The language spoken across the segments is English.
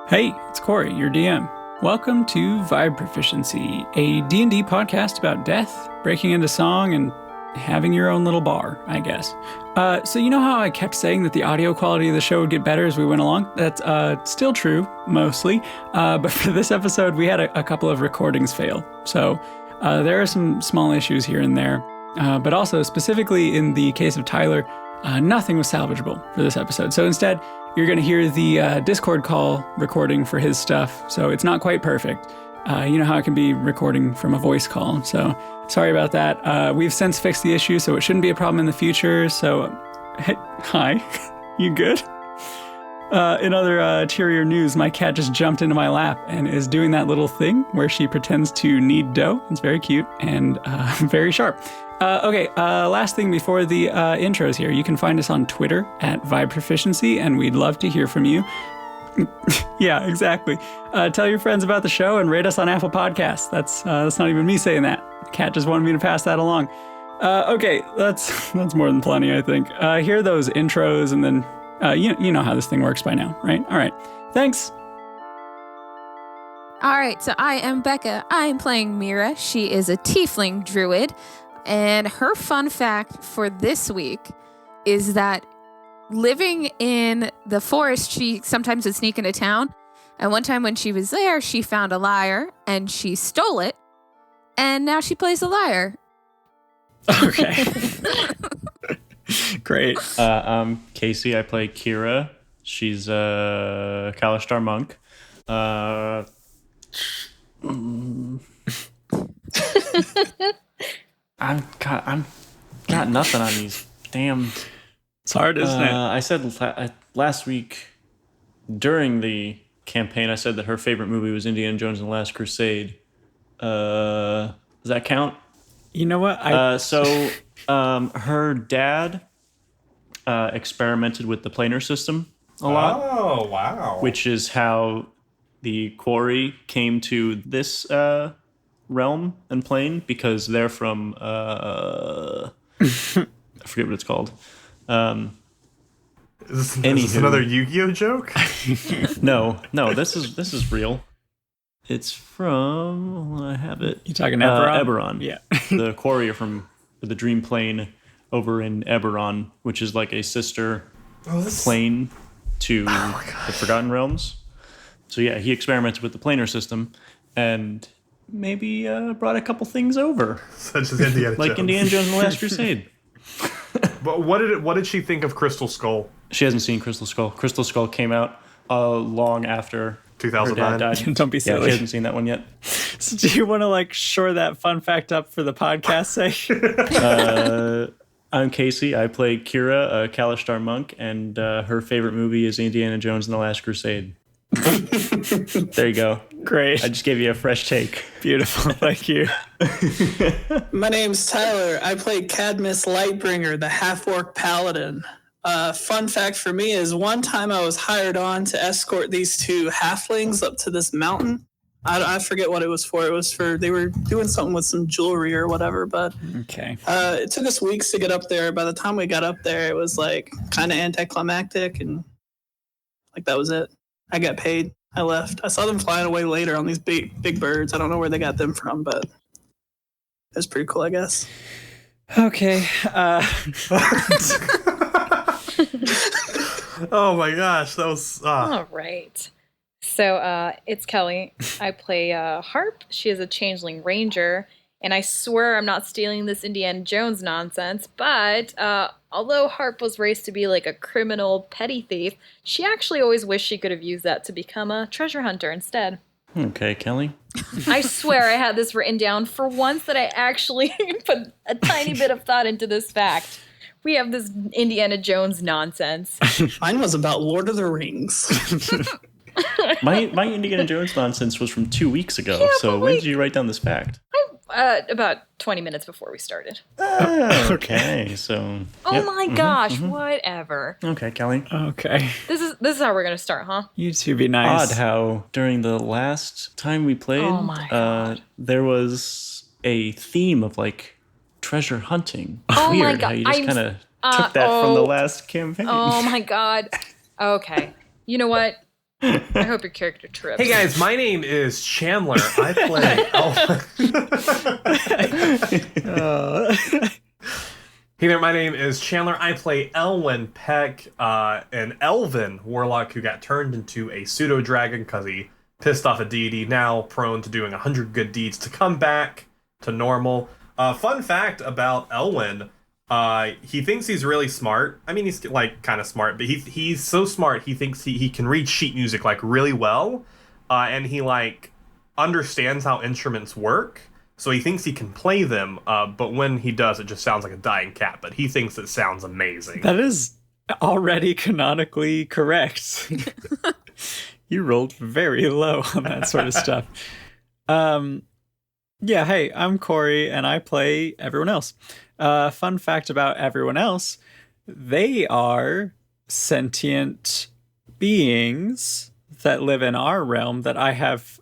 Hey, it's Cory, your DM. Welcome to Vibe Proficiency, a D&D podcast about death, breaking into song, and having your own little bar, I guess. So you know how I kept saying that the audio quality of the show would get better as we went along? That's still true, mostly. But for this episode, we had a couple of recordings fail. So there are some small issues here and there. But also, specifically in the case of Tyler, nothing was salvageable for this episode. So instead, you're going to hear the Discord call recording for his stuff. So it's not quite perfect. You know how it can be recording from a voice call. So sorry about that. We've since fixed the issue, so it shouldn't be a problem in the future. So, hey, hi, you good? In other cheerier news, my cat just jumped into my lap and is doing that little thing where she pretends to knead dough. It's very cute and very sharp. Okay, last thing before the intros here. You can find us on Twitter at Vibe Proficiency, and we'd love to hear from you. Yeah, exactly. Tell your friends about the show and rate us on Apple Podcasts. That's not even me saying that. Cat just wanted me to pass that along. Okay, that's more than plenty, I think. Hear those intros, and then you know how this thing works by now, right? All right, thanks. All right, so I am Becca. I am playing Meira. She is a tiefling druid. And her fun fact for this week is that living in the forest, she sometimes would sneak into town. And one time when she was there, she found a lyre and she stole it. And now she plays a lyre. Okay. Great. I'm Casey. I play Kira. She's a Kalashtar monk. I'm got nothing on these damn. It's hard, isn't it? I said last week during the campaign, I said that her favorite movie was Indiana Jones and the Last Crusade. Does that count? You know what? Her dad experimented with the planar system a lot. Oh, wow. Which is how the quarry came to this realm and plane, because they're from I forget what it's called. Is this another Yu-Gi-Oh joke? No, this is real. It's from, I have it. You talking Eberron? Eberron. Yeah. The quarry from the Dream Plane over in Eberron, which is like a sister plane to the Forgotten Realms. So yeah, he experimented with the planar system and maybe brought a couple things over. Such as Indiana Jones. Like Indiana Jones and the Last Crusade. But what did she think of Crystal Skull? She hasn't seen Crystal Skull. Crystal Skull came out long after 2009. her dad died. Don't be silly. Yeah, she hasn't seen that one yet. So do you want to shore that fun fact up for the podcast's sake? I'm Casey. I play Kira, a Kalashtar monk, and her favorite movie is Indiana Jones and the Last Crusade. There you go. Great. I just gave you a fresh take. Beautiful. Thank you. My name's Tyler. I play Kadmist Lightbringer, the half-orc paladin. Fun fact for me is one time I was hired on to escort these two halflings up to this mountain. I forget what it was for. It was for, they were doing something with some jewelry or whatever, but Okay. It took us weeks to get up there. By the time we got up there, it was kind of anticlimactic, and that was it. I got paid. I left. I saw them flying away later on these big birds. I don't know where they got them from, but it was pretty cool, I guess. Okay. Oh my gosh, that was... All right. So it's Kelly. I play Harp. She is a changeling ranger. And I swear I'm not stealing this Indiana Jones nonsense, but although Harp was raised to be like a criminal petty thief, she actually always wished she could have used that to become a treasure hunter instead. Okay, Kelly. I swear I had this written down for once that I actually put a tiny bit of thought into this fact. We have this Indiana Jones nonsense. Mine was about Lord of the Rings. My Indiana Jones nonsense was from 2 weeks ago, Yeah, so but when did you write down this fact? About 20 minutes before we started. Okay, so... Oh yep. my gosh, whatever. Okay, Kelly. Okay. This is how we're going to start, huh? You two be nice. Odd how during the last time we played, Oh my God. there was a theme of treasure hunting. Oh my Weird God, how you just I'm kind of took that from the last campaign. Oh my God. Okay. You know what? I hope your character trips. Hey guys, my name is Chandler. I play Hey there, my name is Chandler. I play Elwin Peck, an elven warlock who got turned into a pseudo-dragon because he pissed off a deity, now prone to doing 100 good deeds to come back to normal. Fun fact about Elwin, he thinks he's really smart. I mean, he's like kind of smart, but he's so smart he thinks he can read sheet music like really well, and he like understands how instruments work. So he thinks he can play them, but when he does, it just sounds like a dying cat. But he thinks it sounds amazing. That is already canonically correct. You rolled very low on that sort of stuff. Yeah, hey, I'm Cory, and I play everyone else. Fun fact about everyone else, they are sentient beings that live in our realm that I have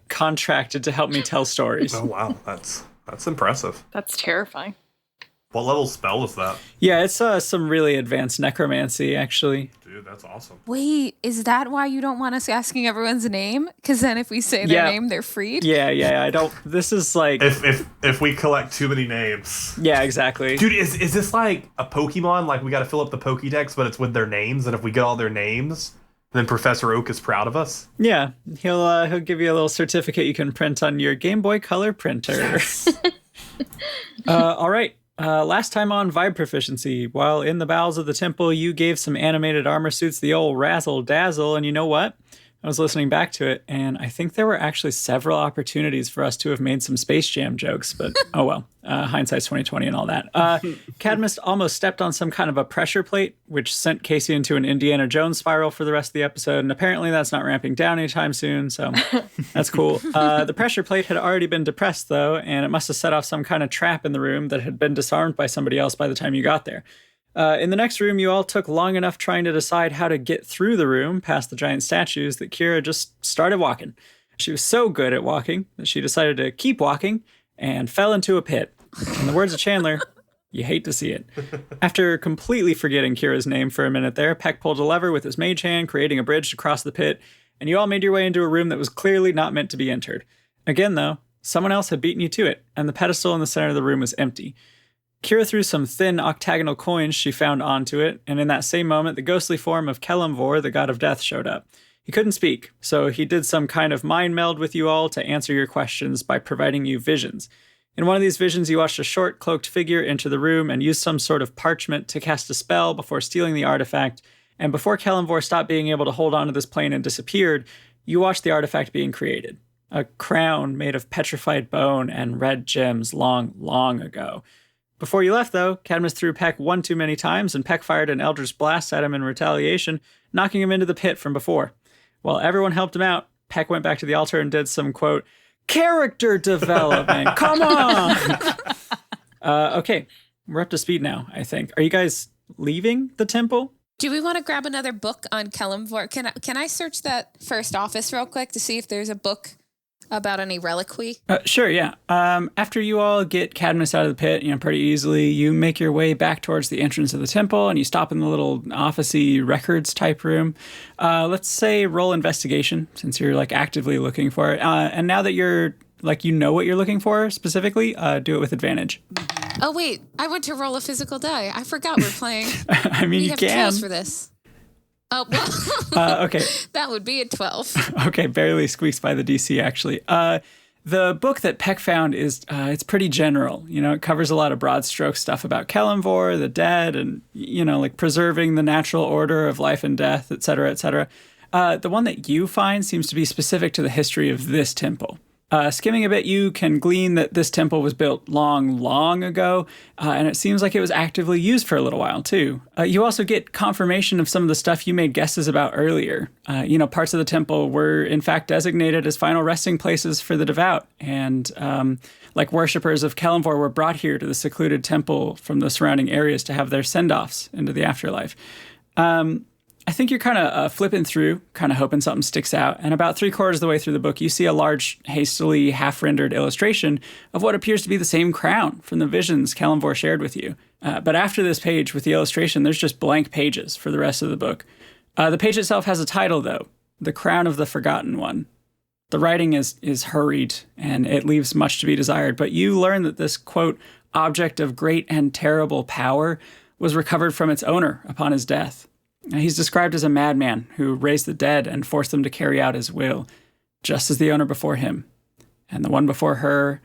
contracted to help me tell stories. Oh, wow. That's impressive. That's terrifying. What level spell is that? Yeah, it's some really advanced necromancy, actually. Dude, that's awesome. Wait, is that why you don't want us asking everyone's name? Because then if we say their name, they're freed? Yeah, I don't... This is like... If we collect too many names. Yeah, exactly. Dude, is this like a Pokemon? Like, we gotta fill up the Pokédex, but it's with their names, and if we get all their names, then Professor Oak is proud of us? Yeah, he'll give you a little certificate you can print on your Game Boy Color printer. Yes. All right. Last time on Vibe Proficiency, while in the bowels of the temple, you gave some animated armor suits the old razzle dazzle, and you know what? I was listening back to it, and I think there were actually several opportunities for us to have made some Space Jam jokes, but oh well, hindsight's 20/20 and all that. Kadmist almost stepped on some kind of a pressure plate, which sent Casey into an Indiana Jones spiral for the rest of the episode, and apparently that's not ramping down anytime soon, so that's cool. The pressure plate had already been depressed, though, and it must have set off some kind of trap in the room that had been disarmed by somebody else by the time you got there. In the next room, you all took long enough trying to decide how to get through the room past the giant statues that Kira just started walking. She was so good at walking that she decided to keep walking and fell into a pit. In the words of Chandler, you hate to see it. After completely forgetting Kira's name for a minute there, Peck pulled a lever with his mage hand, creating a bridge to cross the pit, and you all made your way into a room that was clearly not meant to be entered. Again, though, someone else had beaten you to it, and the pedestal in the center of the room was empty. Kira threw some thin octagonal coins she found onto it, and in that same moment, the ghostly form of Kelemvor, the god of death, showed up. He couldn't speak, so he did some kind of mind meld with you all to answer your questions by providing you visions. In one of these visions, you watched a short, cloaked figure enter the room and use some sort of parchment to cast a spell before stealing the artifact, and before Kelemvor stopped being able to hold onto this plane and disappeared, you watched the artifact being created. A crown made of petrified bone and red gems long, long ago. Before you left, though, Kadmist threw Peck one too many times, and Peck fired an Eldritch Blast at him in retaliation, knocking him into the pit from before. While everyone helped him out, Peck went back to the altar and did some, quote, character development. Come on! Okay, we're up to speed now, I think. Are you guys leaving the temple? Do we want to grab another book on Kelemvor? Can I search that first office real quick to see if there's a book about any reliquary? Sure, yeah. After you all get Kadmist out of the pit, pretty easily, you make your way back towards the entrance of the temple, and you stop in the little office-y records type room. Let's say roll investigation, since you're actively looking for it. And now that you're you know what you're looking for specifically, do it with advantage. Oh wait, I went to roll a physical die. I forgot we're playing. I mean, we you have can tools for this. Oh, well, okay. That would be a 12. Okay, barely squeaks by the DC, actually. The book that Peck found is, it's pretty general. It covers a lot of broad stroke stuff about Kelemvor, the dead, and, preserving the natural order of life and death, et cetera, et cetera. The one that you find seems to be specific to the history of this temple. Skimming a bit, you can glean that this temple was built long, long ago, and it seems like it was actively used for a little while, too. You also get confirmation of some of the stuff you made guesses about earlier. Parts of the temple were, in fact, designated as final resting places for the devout, and, worshippers of Kelemvor were brought here to the secluded temple from the surrounding areas to have their send-offs into the afterlife. I think you're kind of flipping through, kind of hoping something sticks out. And about 3/4 of the way through the book, you see a large, hastily half-rendered illustration of what appears to be the same crown from the visions Kelemvor shared with you. But after this page with the illustration, there's just blank pages for the rest of the book. The page itself has a title, though, the crown of the Forgotten One. The writing is hurried, and it leaves much to be desired, but you learn that this, quote, object of great and terrible power was recovered from its owner upon his death. He's described as a madman who raised the dead and forced them to carry out his will, just as the owner before him, and the one before her,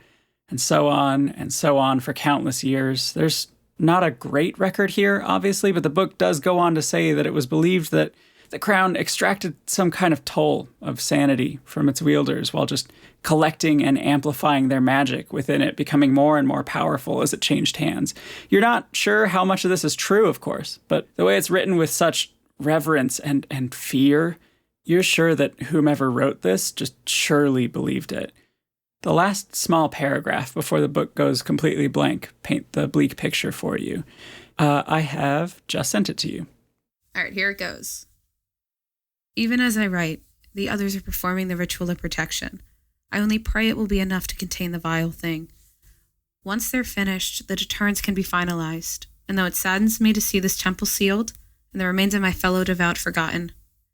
and so on for countless years. There's not a great record here, obviously, but the book does go on to say that it was believed that the crown extracted some kind of toll of sanity from its wielders while just collecting and amplifying their magic within it, becoming more and more powerful as it changed hands. You're not sure how much of this is true, of course, but the way it's written with such reverence and fear, you're sure that whomever wrote this just surely believed it. The last small paragraph before the book goes completely blank paint the bleak picture for you. I have just sent it to you. All right, here it goes. Even as I write, the others are performing the ritual of protection. I only pray it will be enough to contain the vile thing. Once they're finished, the deterrence can be finalized, and though it saddens me to see this temple sealed, and the remains of my fellow devout forgotten,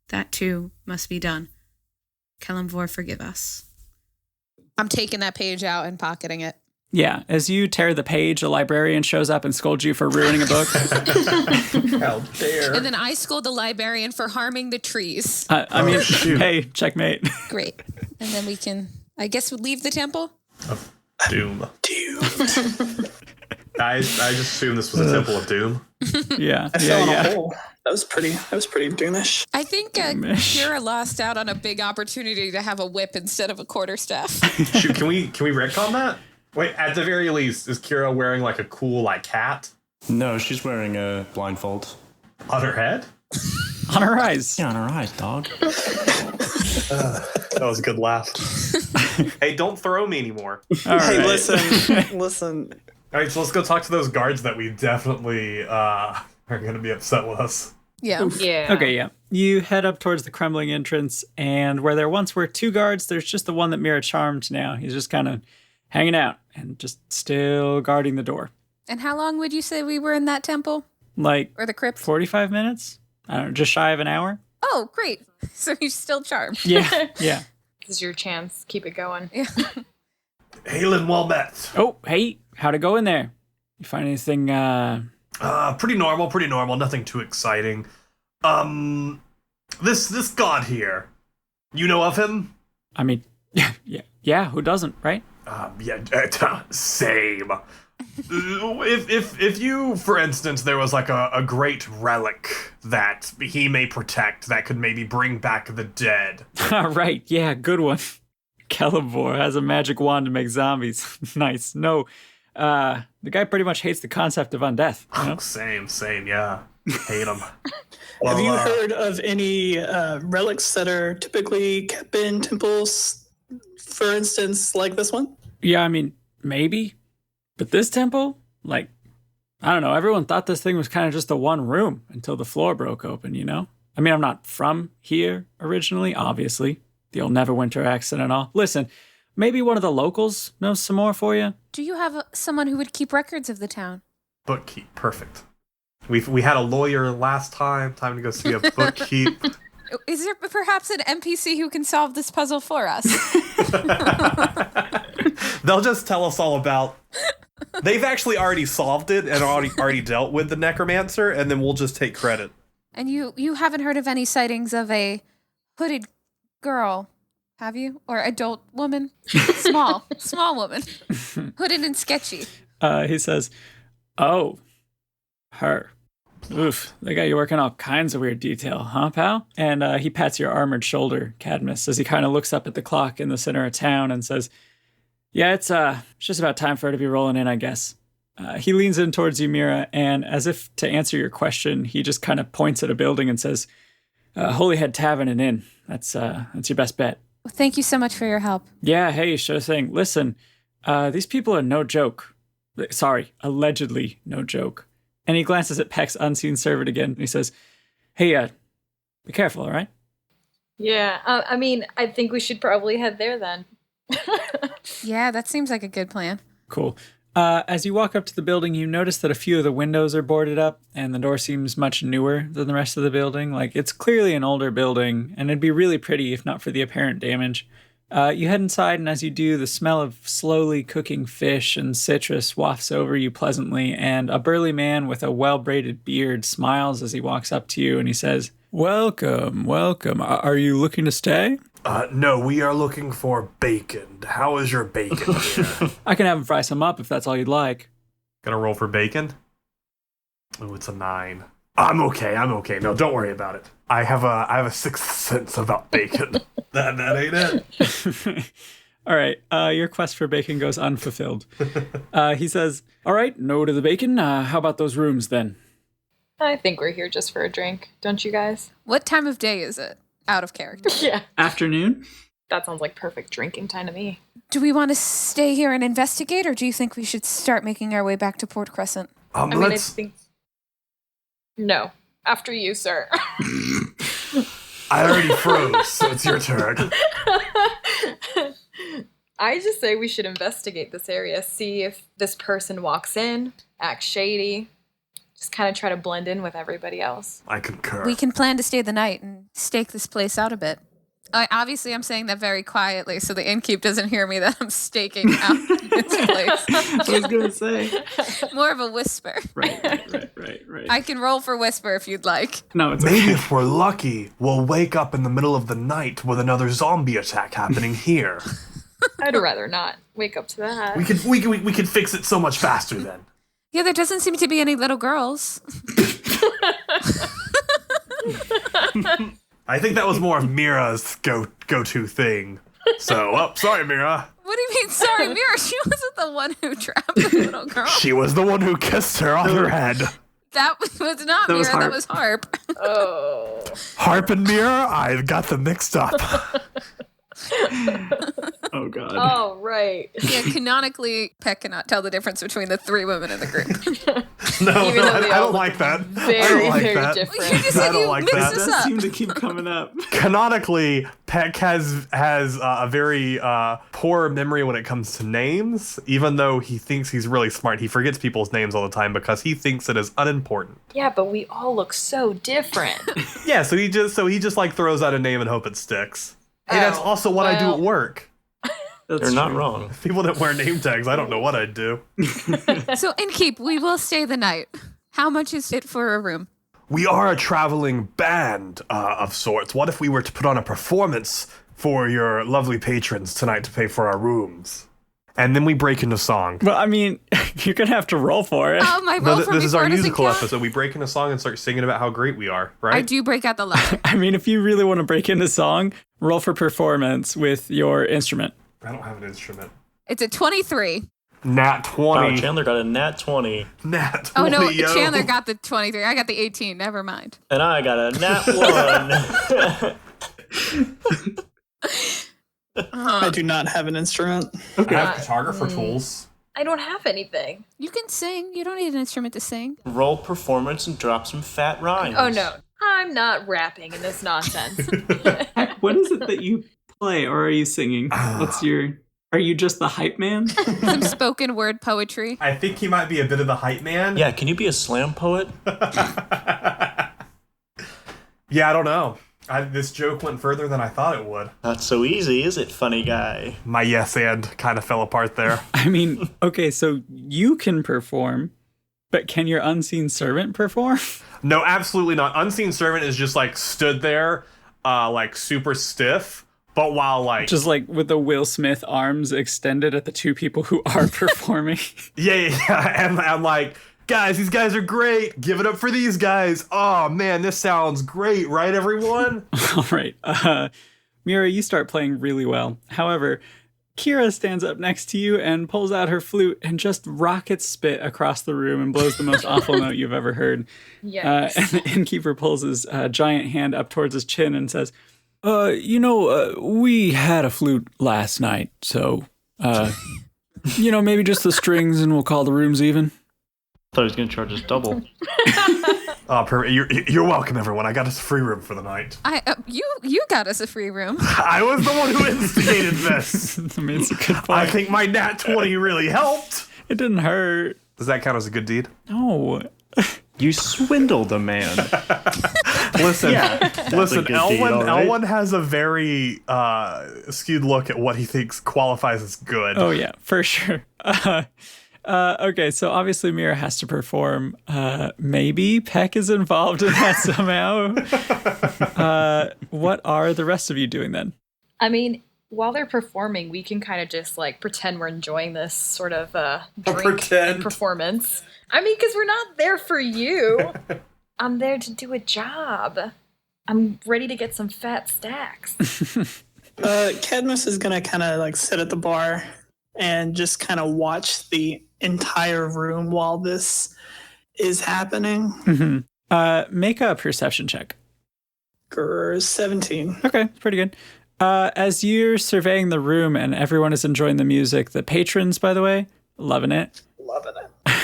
that too must be done. Kelemvor, forgive us. I'm taking that page out and pocketing it. Yeah, as you tear the page, a librarian shows up and scolds you for ruining a book. How dare. And then I scold the librarian for harming the trees. Hey, checkmate. Great. And then we can, I guess, leave the temple? Doom. I just assumed this was a temple of doom. Yeah. I fell in a hole. That was pretty doomish. I think Kira lost out on a big opportunity to have a whip instead of a quarterstaff. Shoot, can we retcon that? Wait, at the very least, is Kira wearing like a cool hat No, she's wearing a blindfold. on her head? On her eyes. Yeah, on her eyes, dog. That was a good laugh. Hey, don't throw me anymore. All Hey, right. listen. All right, so let's go talk to those guards that we definitely are going to be upset with us. Yeah. Yeah. Okay, yeah. You head up towards the crumbling entrance, and where there once were 2 guards, there's just the one that Meira charmed now. He's just kind of hanging out and just still guarding the door. And how long would you say we were in that temple? Like Or the crypt? 45 minutes? I don't know, just shy of an hour? Oh, great. So he's still charmed. Yeah, yeah. This is your chance. Keep it going. Yeah. Halen, well met. Oh, hey, how'd it go in there? You find anything, Pretty normal. Nothing too exciting. This god here, you know of him? I mean, yeah, who doesn't, right? Same. If you, for instance, there was like a great relic that he may protect that could maybe bring back the dead. Right, yeah, good one. Kelemvor has a magic wand to make zombies. Nice. No, the guy pretty much hates the concept of undeath. You know? Same, yeah. Hate him. Have you heard of any relics that are typically kept in temples, for instance, like this one? Yeah, I mean, maybe. But this temple, like, I don't know, everyone thought this thing was kind of just the one room until the floor broke open, you know? I mean, I'm not from here originally, obviously. The old Neverwinter accent and all. Listen, maybe one of the locals knows some more for you? Do you have someone who would keep records of the town? Bookkeep, perfect. We had a lawyer last time. Time to go see a bookkeep. Is there perhaps an NPC who can solve this puzzle for us? They'll just tell us all about. They've actually already solved it and already dealt with the necromancer, and then we'll just take credit. And you haven't heard of any sightings of a hooded girl, have you? Or adult woman? Small woman. Hooded and sketchy. He says, oh, her. Oof, they got you working all kinds of weird detail, huh, pal? And he pats your armored shoulder, Kadmist, as he kind of looks up at the clock in the center of town and says, yeah, it's just about time for her to be rolling in, I guess. He leans in towards you, Meira, and as if to answer your question, he just kind of points at a building and says, Holyhead Tavern and Inn. That's your best bet. Well, thank you so much for your help. Yeah, hey, sure thing. Listen, these people are no joke. Sorry, allegedly no joke. And he glances at Peck's unseen servant again, and he says, hey, be careful, all right? Yeah. I mean, I think we should probably head there then. Yeah, that seems like a good plan. Cool. As you walk up to the building, you notice that a few of the windows are boarded up, and the door seems much newer than the rest of the building. Like, it's clearly an older building, and it'd be really pretty if not for the apparent damage. You head inside, and as you do, the smell of slowly cooking fish and citrus wafts over you pleasantly, and a burly man with a well-braided beard smiles as he walks up to you, and he says, "Welcome, welcome. Are you looking to stay?" No, we are looking for bacon. How is your bacon here? I can have him fry some up if that's all you'd like. Gonna roll for bacon? Oh, it's a 9. I'm okay. No, don't worry about it. I have a sixth sense about bacon. that ain't it. All right, your quest for bacon goes unfulfilled. He says, "All right, no to the bacon. How about those rooms then?" I think we're here just for a drink, don't you guys? What time of day is it? Out of character. Yeah. Afternoon? That sounds like perfect drinking time to me. Do we want to stay here and investigate, or do you think we should start making our way back to Port Crescent? I mean, I think... No. After you, sir. I already froze, so it's your turn. I just say we should investigate this area, see if this person walks in, acts shady, just kind of try to blend in with everybody else. I concur. We can plan to stay the night and stake this place out a bit. Obviously, I'm saying that very quietly, so the innkeep doesn't hear me that I'm staking out this place. I was going to say. More of a whisper. Right. I can roll for whisper if you'd like. No, it's Maybe okay. if we're lucky, we'll wake up in the middle of the night with another zombie attack happening here. I'd rather not wake up to that. We could fix it so much faster then. Yeah, there doesn't seem to be any little girls. I think that was more of Meira's go-to thing. So, sorry, Meira. What do you mean, sorry, Meira? She wasn't the one who trapped the little girl. She was the one who kissed her on her head. That was not Meira, that was Harp. Oh. Harp and Meira, I got them mixed up. Oh, God. Oh, right. Yeah, canonically, Peck cannot tell the difference between the 3 women in the group. No, Even though I they all don't like that. Very, I don't like very that. different. You just I said don't you like mixed that. us That does up. seem to keep coming up. Canonically, Peck has a very poor memory when it comes to names. Even though he thinks he's really smart, he forgets people's names all the time because he thinks it is unimportant. Yeah, but we all look so different. Yeah, so he just like throws out a name and hope it sticks. Hey, that's Oh, also what I do well. at work. They're not wrong. If people didn't wear name tags, I don't know what I'd do. So, innkeep, we will stay the night. How much is it for a room? We are a traveling band of sorts. What if we were to put on a performance for your lovely patrons tonight to pay for our rooms? And then we break into song. Well, I mean, you're going to have to roll for it. Oh, my roll No, from this is our before doesn't musical count? episode. We break into song and start singing about how great we are, right? I do break out the ladder. I mean, if you really want to break into song, roll for performance with your instrument. I don't have an instrument. It's a 23. Nat 20. Wow, Chandler got a nat 20. Nat 20. Oh, no, yo. Chandler got the 23. I got the 18. Never mind. And I got a nat 1. I do not have an instrument. I have cartographer tools. I don't have anything. You can sing. You don't need an instrument to sing. Roll performance and drop some fat rhymes. Oh, no. I'm not rapping in this nonsense. What is it that you play, or are you singing? Are you just the hype man? Some spoken word poetry. I think he might be a bit of the hype man. Yeah, can you be a slam poet? Yeah, I don't know. This joke went further than I thought it would. Not so easy, is it, funny guy? My yes and kind of fell apart there. I mean, okay, so you can perform, but can your unseen servant perform? No, absolutely not. Unseen Servant is just like stood there, like super stiff, but while like Just like with the Will Smith arms extended at the 2 people who are performing. yeah, and I'm like, guys, these guys are great. Give it up for these guys. Oh man, this sounds great, right, everyone? All right. Meira, you start playing really well. However, Kira stands up next to you and pulls out her flute and just rockets spit across the room and blows the most awful note you've ever heard. Yes. And the innkeeper pulls his giant hand up towards his chin and says, we had a flute last night, so, maybe just the strings and we'll call the rooms even. Thought he was going to charge us double. You're welcome, everyone. I got us a free room for the night. You got us a free room. I was the one who instigated this. I mean, it's a good point. I think my nat 20 really helped. It didn't hurt. Does that count as a good deed? No. You swindled a man. Listen, good deed, all right. Elwin has a very skewed look at what he thinks qualifies as good. Oh, yeah, for sure. Okay, so obviously Meira has to perform. Maybe Peck is involved in that somehow. What are the rest of you doing then? I mean, while they're performing, we can kind of just like pretend we're enjoying this sort of drink and performance. I mean, because we're not there for you. I'm there to do a job. I'm ready to get some fat stacks. Kadmist is gonna kind of like sit at the bar and just kind of watch the entire room while this is happening. Mm-hmm. Make a perception check. 17. Okay, pretty good. As you're surveying the room and everyone is enjoying the music, the patrons, by the way, loving it.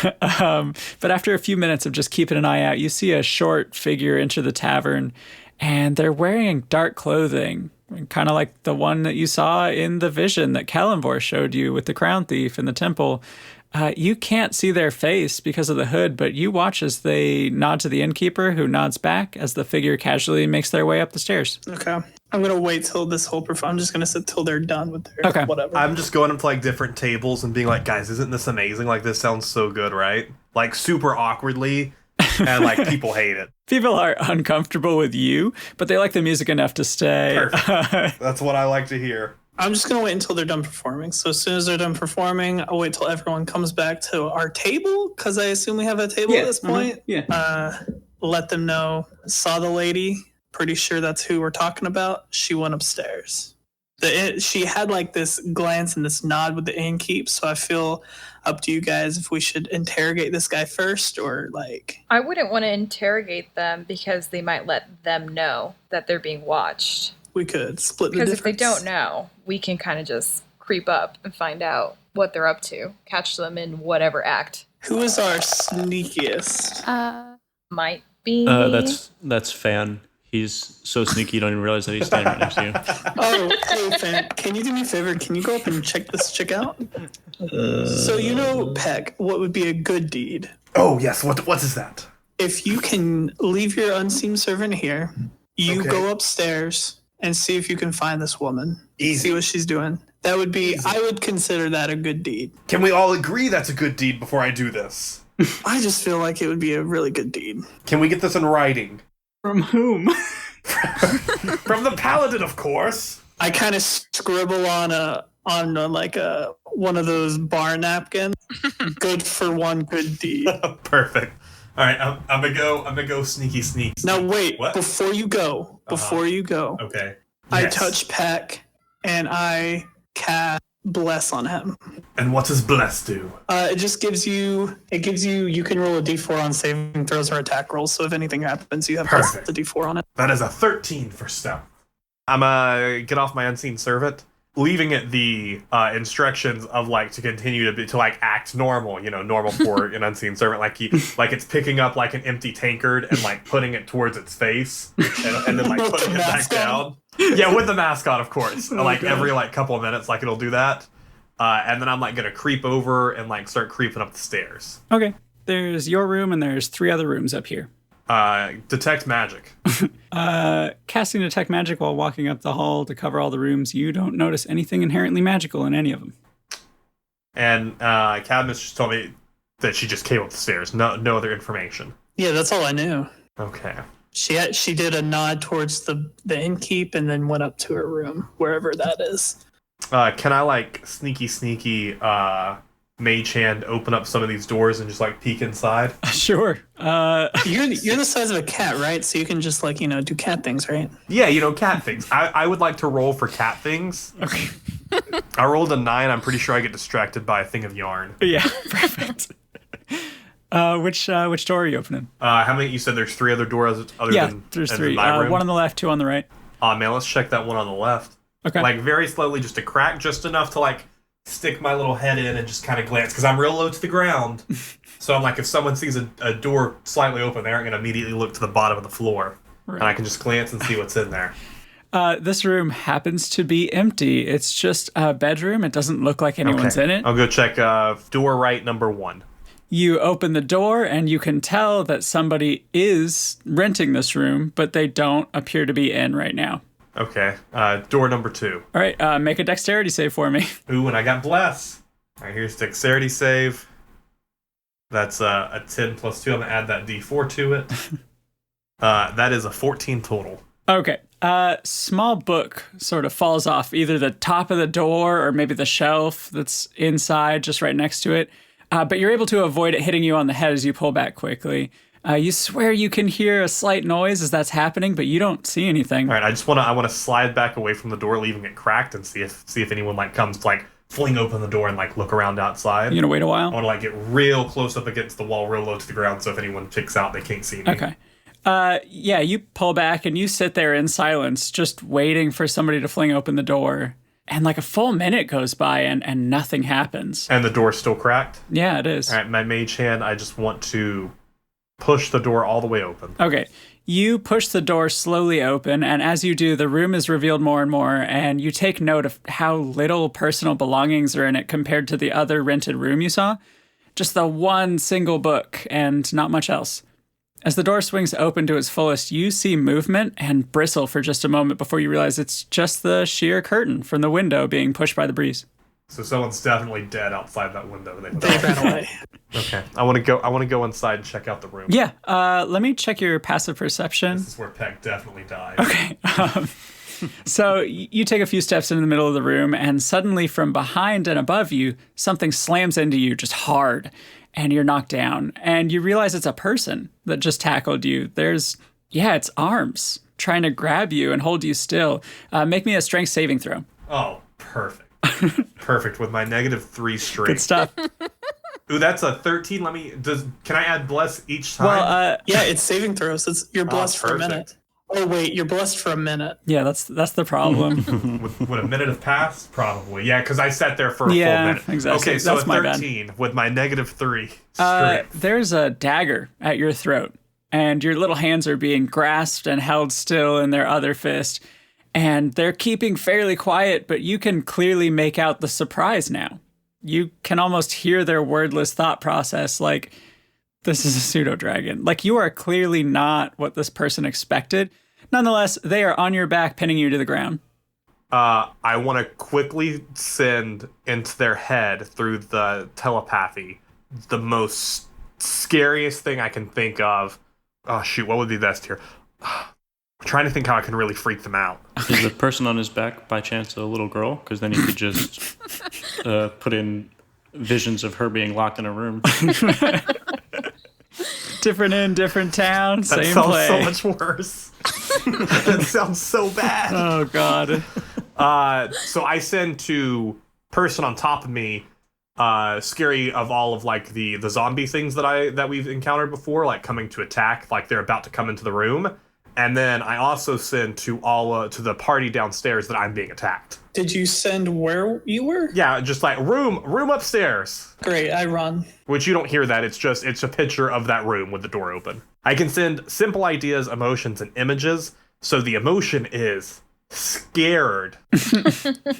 But after a few minutes of just keeping an eye out, you see a short figure enter the tavern, and they're wearing dark clothing, kind of like the one that you saw in the vision that Kalimvor showed you with the crown thief in the temple. You can't see their face because of the hood, but you watch as they nod to the innkeeper, who nods back as the figure casually makes their way up the stairs. Okay. I'm going to wait till this whole I'm just going to sit till they're done with their whatever. I'm just going up to like different tables and being like, guys, isn't this amazing? Like, this sounds so good, right? Like, super awkwardly, and like, people hate it. People are uncomfortable with you, but they like the music enough to stay. Perfect. That's what I like to hear. I'm just going to wait until they're done performing. So as soon as they're done performing, I'll wait till everyone comes back to our table, because I assume we have a table at this point. Let them know, saw the lady. Pretty sure that's who we're talking about. She went upstairs. She had like this glance and this nod with the innkeep, so I feel up to you guys if we should interrogate this guy first or like... I wouldn't want to interrogate them because they might let them know that they're being watched. We could split the difference. Because if they don't know, we can kind of just creep up and find out what they're up to. Catch them in whatever act. Who is our sneakiest? Might be... That's Fan. He's so sneaky you don't even realize that he's standing right next to you. Oh, hey, Fan, can you do me a favor? Can you go up and check this chick out? So you know, Peck, what would be a good deed? Oh, yes. What is that? If you can leave your unseen servant here, you go upstairs and see if you can find this woman. Easy. See what she's doing. That would be, I would consider that a good deed. Can we all agree that's a good deed before I do this? I just feel like it would be a really good deed. Can we get this in writing? From whom? From the paladin, of course. I kind of scribble on one of those bar napkins. Good for one good deed. Perfect. All right, I'm gonna go sneaky. Now wait, what? before you go, Okay. I touch Peck and I cast bless on him. And what does bless do? It gives you you can roll a d4 on saving throws or attack rolls, so if anything happens you have plus the d4 on it. That is a 13 for stealth. I'm get off my unseen servant, leaving it the instructions of like to continue to like act normal, normal for an unseen servant, like it's picking up like an empty tankard and like putting it towards its face and then like putting it back down. Yeah, with the mask on, of course. Like every like couple of minutes, like it'll do that. And then I'm like gonna creep over and like start creeping up the stairs. Okay. There's your room and there's 3 other rooms up here. Detect magic. Casting detect magic while walking up the hall to cover all the rooms. You don't notice anything inherently magical in any of them. And Kadmist just told me that she just came up the stairs. No other information. Yeah, that's all I knew. Okay. She did a nod towards the innkeep and then went up to her room, wherever that is. Can I like sneaky mage hand open up some of these doors and just like peek inside? Sure. You're the size of a cat, right? So you can just like, do cat things, right? Yeah, cat things. I would like to roll for cat things. Okay. I rolled a 9. I'm pretty sure I get distracted by a thing of yarn. Yeah, perfect. Which door are you opening? How many? You said there's 3 other doors other than there's than 3. my room? One on the left, 2 on the right. Man, let's check that one on the left. Okay. Like very slowly, just a crack, just enough to like stick my little head in and just kind of glance, because I'm real low to the ground. So I'm like, if someone sees a door slightly open, they aren't going to immediately look to the bottom of the floor. Right. And I can just glance and see what's in there. This room happens to be empty. It's just a bedroom. It doesn't look like anyone's in it. I'll go check door right number 1. You open the door and you can tell that somebody is renting this room, but they don't appear to be in right now. Okay. Door number 2. All right, make a dexterity save for me. Ooh, and I got bless. All right, here's dexterity save. That's a 10 plus 2. I'm going to add that d4 to it. That is a 14 total. Okay. Small book sort of falls off either the top of the door or maybe the shelf that's inside just right next to it. But you're able to avoid it hitting you on the head as you pull back quickly. You swear you can hear a slight noise as that's happening, but you don't see anything. All right, I want to slide back away from the door, leaving it cracked, and see if anyone like comes to like fling open the door and like look around outside. You gonna wait a while? I want to like get real close up against the wall, real low to the ground, so if anyone picks out, they can't see me. Okay. Yeah, you pull back and you sit there in silence, just waiting for somebody to fling open the door. And like a full minute goes by and nothing happens. And the door's still cracked? Yeah, it is. All right, my mage hand, I just want to push the door all the way open. Okay. You push the door slowly open, and as you do, the room is revealed more and more, and you take note of how little personal belongings are in it compared to the other rented room you saw. Just the one single book and not much else. As the door swings open to its fullest, you see movement and bristle for just a moment before you realize it's just the sheer curtain from the window being pushed by the breeze. So someone's definitely dead outside that window. They ran away. Okay, I want to go inside and check out the room. Yeah, let me check your passive perception. This is where Peck definitely died. Okay. So you take a few steps into the middle of the room, and suddenly from behind and above you, something slams into you just hard, and you're knocked down. And you realize it's a person that just tackled you. It's arms trying to grab you and hold you still. Make me a strength saving throw. Oh, perfect. Perfect with my -3 strength. Good stuff. Ooh, that's a 13. Can I add bless each time? Well, Yeah, it's saving throws. You're blessed for a perfect. minute. Oh wait, you're blessed for a minute. yeah, that's the problem. would a minute have passed? Probably. Yeah, because I sat there for a full minute. Exactly. Okay, so That's a my bad. 13 with my -3 strength. There's a dagger at your throat, and your little hands are being grasped and held still in their other fist. And they're keeping fairly quiet, but you can clearly make out the surprise now. You can almost hear their wordless thought process, like, this is a pseudo-dragon. Like, you are clearly not what this person expected. Nonetheless, they are on your back, pinning you to the ground. I want to quickly send into their head through the telepathy the most scariest thing I can think of. Oh, shoot, what would be best here? I'm trying to think how I can really freak them out. Is the person on his back by chance a little girl? Because then you could just put in visions of her being locked in a room. Different inn, different town, That same sounds play. so much worse. That sounds so bad. Oh, God. So I send to person on top of me, scary of all of like the zombie things that we've encountered before, like coming to attack, like they're about to come into the room. And then I also send to all to the party downstairs that I'm being attacked. Did you send where you were? Yeah, just like room upstairs. Great, I run. Which you don't hear that. It's a picture of that room with the door open. I can send simple ideas, emotions, and images. So the emotion is scared.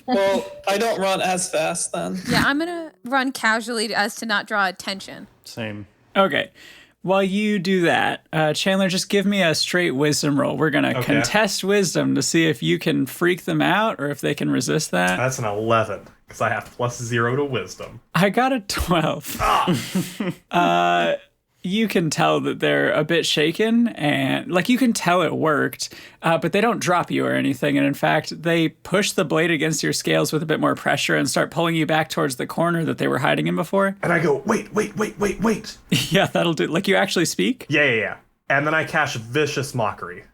Well, I don't run as fast then. Yeah, I'm gonna run casually as to not draw attention. Same. Okay. While you do that, Chandler, just give me a straight wisdom roll. We're going to contest wisdom to see if you can freak them out or if they can resist that. That's an 11, because I have +0 to wisdom. I got a 12. You can tell that they're a bit shaken, and like you can tell it worked, but they don't drop you or anything. And in fact, they push the blade against your scales with a bit more pressure and start pulling you back towards the corner that they were hiding in before. And I go, wait. Yeah, that'll do. Like you actually speak? Yeah. And then I cast Vicious Mockery.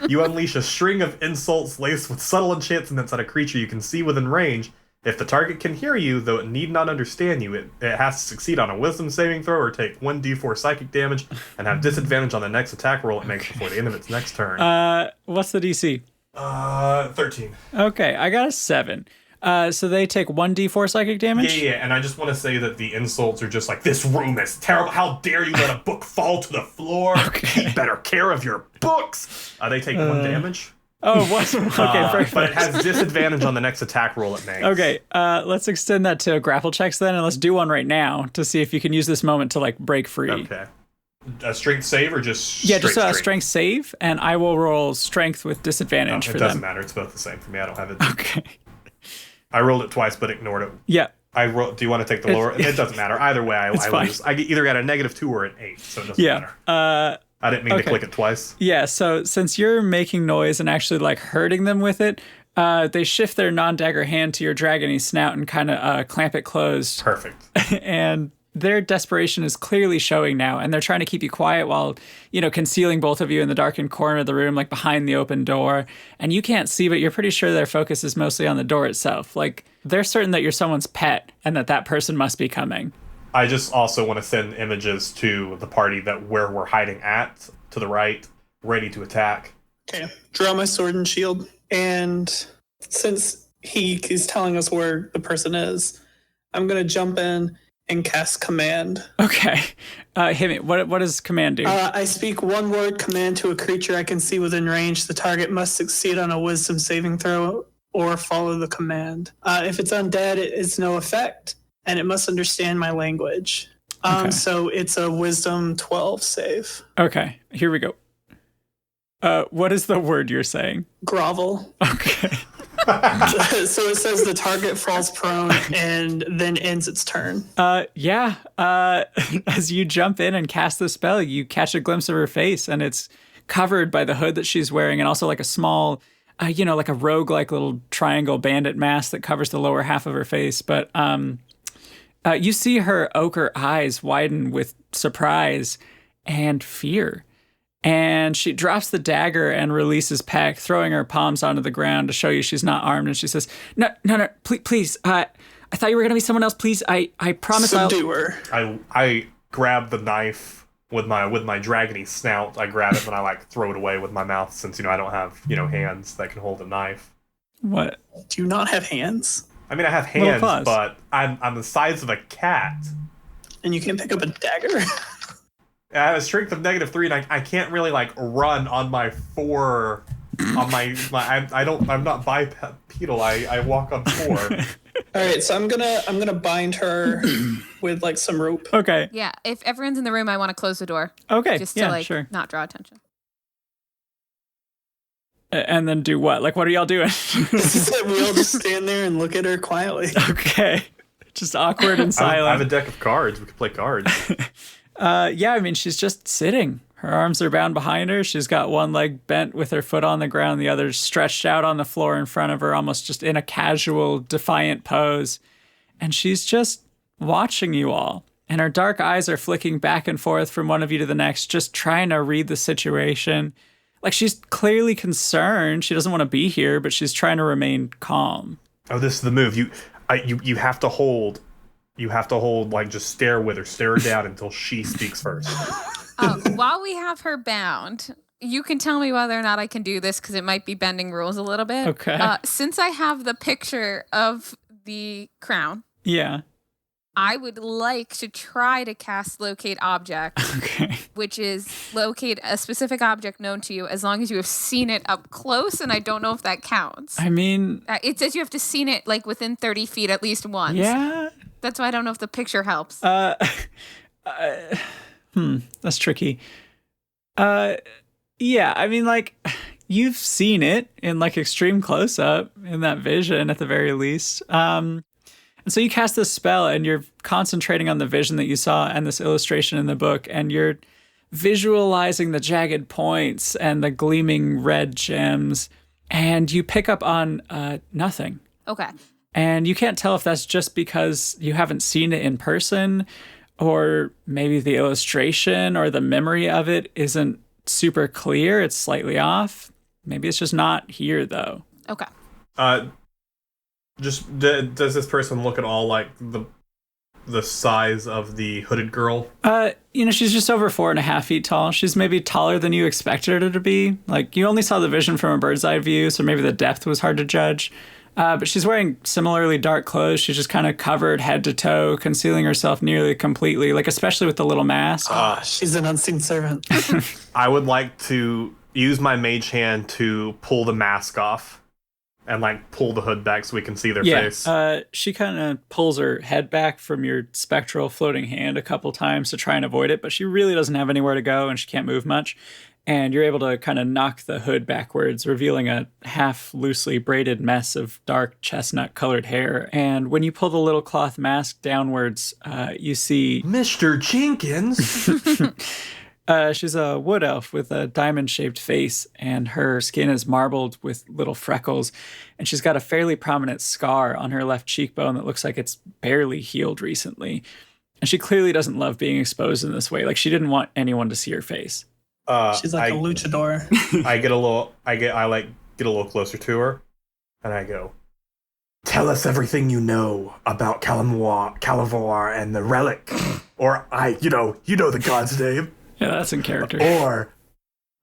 You unleash a string of insults laced with subtle enchantments at a creature you can see within range. If the target can hear you, though it need not understand you, it has to succeed on a wisdom saving throw or take 1d4 psychic damage and have disadvantage on the next attack roll it makes before the end of its next turn. What's the DC? 13. Okay, I got a 7. So they take 1d4 psychic damage? Yeah, and I just want to say that the insults are just like, this room is terrible. How dare you let a book fall to the floor? Okay. Keep better care of your books. They take 1 damage. Oh, what? Okay, perfect. But it has disadvantage on the next attack roll it makes. Okay, let's extend that to grapple checks then, and let's do one right now to see if you can use this moment to like break free. Okay. A strength save or just Yeah, straight just a strength save, and I will roll strength with disadvantage for it them. doesn't matter. It's both the same for me. I don't have it. Okay. I rolled it twice, but ignored it. Yeah. Do you want to take the lower? It doesn't matter. Either way, I fine. lose. I either got a -2 or an 8, so it doesn't Yeah. matter. I didn't mean to click it twice. Yeah, so since you're making noise and actually like hurting them with it, they shift their non-dagger hand to your dragony snout and kind of clamp it closed. Perfect. And their desperation is clearly showing now, and they're trying to keep you quiet while, concealing both of you in the darkened corner of the room, like behind the open door. And you can't see, but you're pretty sure their focus is mostly on the door itself. Like, they're certain that you're someone's pet and that person must be coming. I just also want to send images to the party that where we're hiding at, to the right, ready to attack. Okay. Draw my sword and shield. And since he's telling us where the person is, I'm going to jump in and cast command. Okay. Hit me. What does command do? I speak one word command to a creature I can see within range. The target must succeed on a wisdom saving throw or follow the command. If it's undead, it's no effect, and it must understand my language. Okay. So it's a wisdom 12 save. Okay, here we go. What is the word you're saying? Grovel. Okay. So it says the target falls prone and then ends its turn. Yeah. As you jump in and cast the spell, you catch a glimpse of her face, and it's covered by the hood that she's wearing, and also like a small, like a rogue-like little triangle bandit mask that covers the lower half of her face. But you see her ochre eyes widen with surprise and fear. And she drops the dagger and releases Peck, throwing her palms onto the ground to show you she's not armed. And she says, No, please. I thought you were going to be someone else. Please, I promise Subdue her. I grab the knife with my dragony snout. I grab it and I throw it away with my mouth since, I don't have, hands that can hold a knife. What? Do you not have hands? I mean, I have hands, but I'm the size of a cat. And you can't pick up a dagger? I have a strength of -3, and I can't really run on my 4. On my I'm not bipedal. I walk on 4. All right, so I'm gonna bind her with some rope. Okay. Yeah, if everyone's in the room, I want to close the door. Okay. Just to sure. not draw attention. And then do what? What are y'all doing? We all just stand there and look at her quietly. Okay. Just awkward and silent. I have a deck of cards. We could play cards. Yeah, I mean, she's just sitting. Her arms are bound behind her. She's got one leg bent with her foot on the ground, the other stretched out on the floor in front of her, almost just in a casual, defiant pose. And she's just watching you all. And her dark eyes are flicking back and forth from one of you to the next, just trying to read the situation. She's clearly concerned. She doesn't want to be here, but she's trying to remain calm. Oh, this is the move. You have to hold. You have to hold, just stare with her, stare her down until she speaks first. While we have her bound, you can tell me whether or not I can do this because it might be bending rules a little bit. Okay. Since I have the picture of the crown, Yeah. I would like to try to cast Locate Object, Okay. which is locate a specific object known to you as long as you have seen it up close, and I don't know if that counts. I mean... It says you have to seen it within 30 feet at least once. Yeah. That's why I don't know if the picture helps. That's tricky. Yeah, I mean, you've seen it in extreme close up in that vision at the very least. And so you cast this spell and you're concentrating on the vision that you saw and this illustration in the book, and you're visualizing the jagged points and the gleaming red gems, and you pick up on nothing. Okay. And you can't tell if that's just because you haven't seen it in person, or maybe the illustration or the memory of it isn't super clear. It's slightly off. Maybe it's just not here, though. Okay. Does this person look at all the size of the hooded girl? She's just over 4.5 feet tall. She's maybe taller than you expected her to be. You only saw the vision from a bird's eye view, so maybe the depth was hard to judge. But she's wearing similarly dark clothes. She's just kind of covered head to toe, concealing herself nearly completely, especially with the little mask. She's an unseen servant. I would like to use my mage hand to pull the mask off and like pull the hood back so we can see their face. She kind of pulls her head back from your spectral floating hand a couple times to try and avoid it, but she really doesn't have anywhere to go and she can't move much. And you're able to kind of knock the hood backwards, revealing a half loosely braided mess of dark chestnut colored hair. And when you pull the little cloth mask downwards, you see Mr. Jenkins. She's a wood elf with a diamond-shaped face, and her skin is marbled with little freckles, and she's got a fairly prominent scar on her left cheekbone that looks like it's barely healed recently. And she clearly doesn't love being exposed in this way. Like, she didn't want anyone to see her face. She's like a luchador. I get a little closer to her, and I go, "Tell us everything you know about Calavor and the relic, or you know the god's name." Yeah, that's in character. Or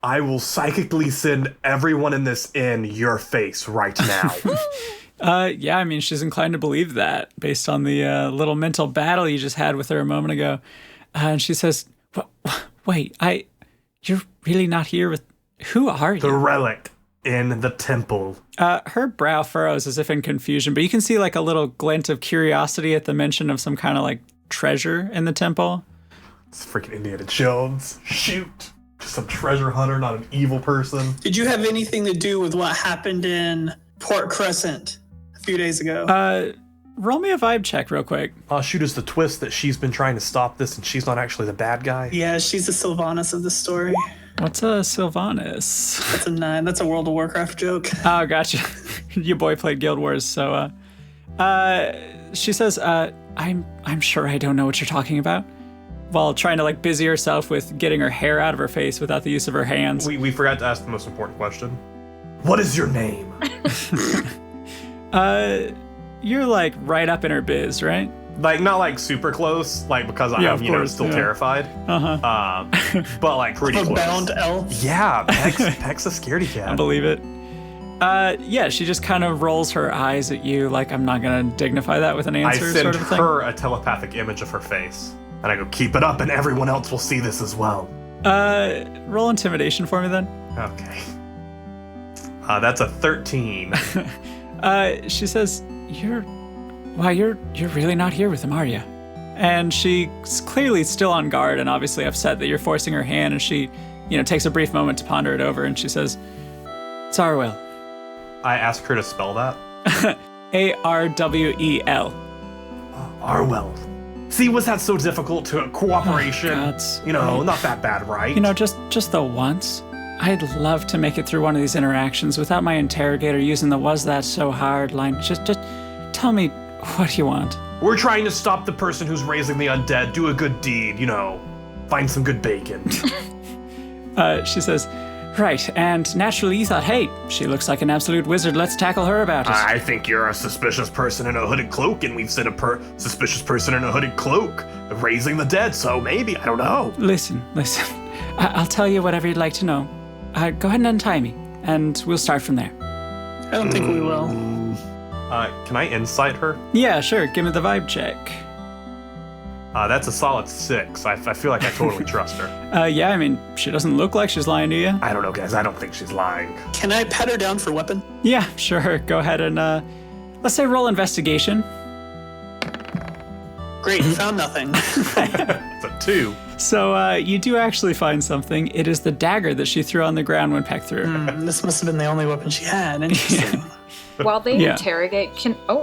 I will psychically send everyone in this inn your face right now. Yeah, I mean, she's inclined to believe that based on the little mental battle you just had with her a moment ago. And she says, "Wait, you're really not here with... Who are you?" The relic in the temple. Her brow furrows as if in confusion, but you can see like a little glint of curiosity at the mention of some kind of like treasure in the temple. It's freaking Indiana Jones. Shoot. Just some treasure hunter, not an evil person. Did you have anything to do with what happened in Port Crescent a few days ago? Roll me a vibe check real quick. Shoot, is the twist that she's been trying to stop this and she's not actually the bad guy? Yeah, she's the Sylvanas of the story. What's a Sylvanas? That's a 9. That's a World of Warcraft joke. Oh, gotcha. Your boy played Guild Wars, so she says, I'm sure I don't know what you're talking about. While trying to like busy herself with getting her hair out of her face without the use of her hands. We forgot to ask the most important question. What is your name? You're like right up in her biz, right? Like not like super close, like because I'm still terrified. But like pretty close. Bound elf. Yeah, Peck's a scaredy cat. I believe it. Yeah, she just kind of rolls her eyes at you like I'm not gonna dignify that with an answer. I send sort of thing. her a telepathic image of her face. And I go, keep it up and everyone else will see this as well. Roll intimidation for me then. Okay. That's a 13. She says, You're really not here with him, are you? And she's clearly still on guard and obviously upset that you're forcing her hand, and she, takes a brief moment to ponder it over, and she says, "It's Arwell." I ask her to spell that. Arwel. Arwell. See, was that so difficult to cooperation? Not that bad, right? Just the once. I'd love to make it through one of these interactions without my interrogator using the "was that so hard" line. Just tell me, what do you want? We're trying to stop the person who's raising the undead, do a good deed, find some good bacon. She says, "Right, and naturally you thought, hey, she looks like an absolute wizard, let's tackle her about it." I think you're a suspicious person in a hooded cloak, and we've sent a suspicious person in a hooded cloak raising the dead, so maybe, I don't know. Listen. I'll tell you whatever you'd like to know. Go ahead and untie me, and we'll start from there. I don't think we will. Can I insight her? Yeah, sure, give me the vibe check. That's a solid 6. I feel like I totally trust her. Yeah, I mean, she doesn't look like she's lying to you. I don't know, guys. I don't think she's lying. Can I pat her down for weapon? Yeah, sure. Go ahead and, let's say roll investigation. Great, found nothing. It's a 2. So, you do actually find something. It is the dagger that she threw on the ground when Peck threw. This must have been the only weapon she had. Interesting. While they interrogate,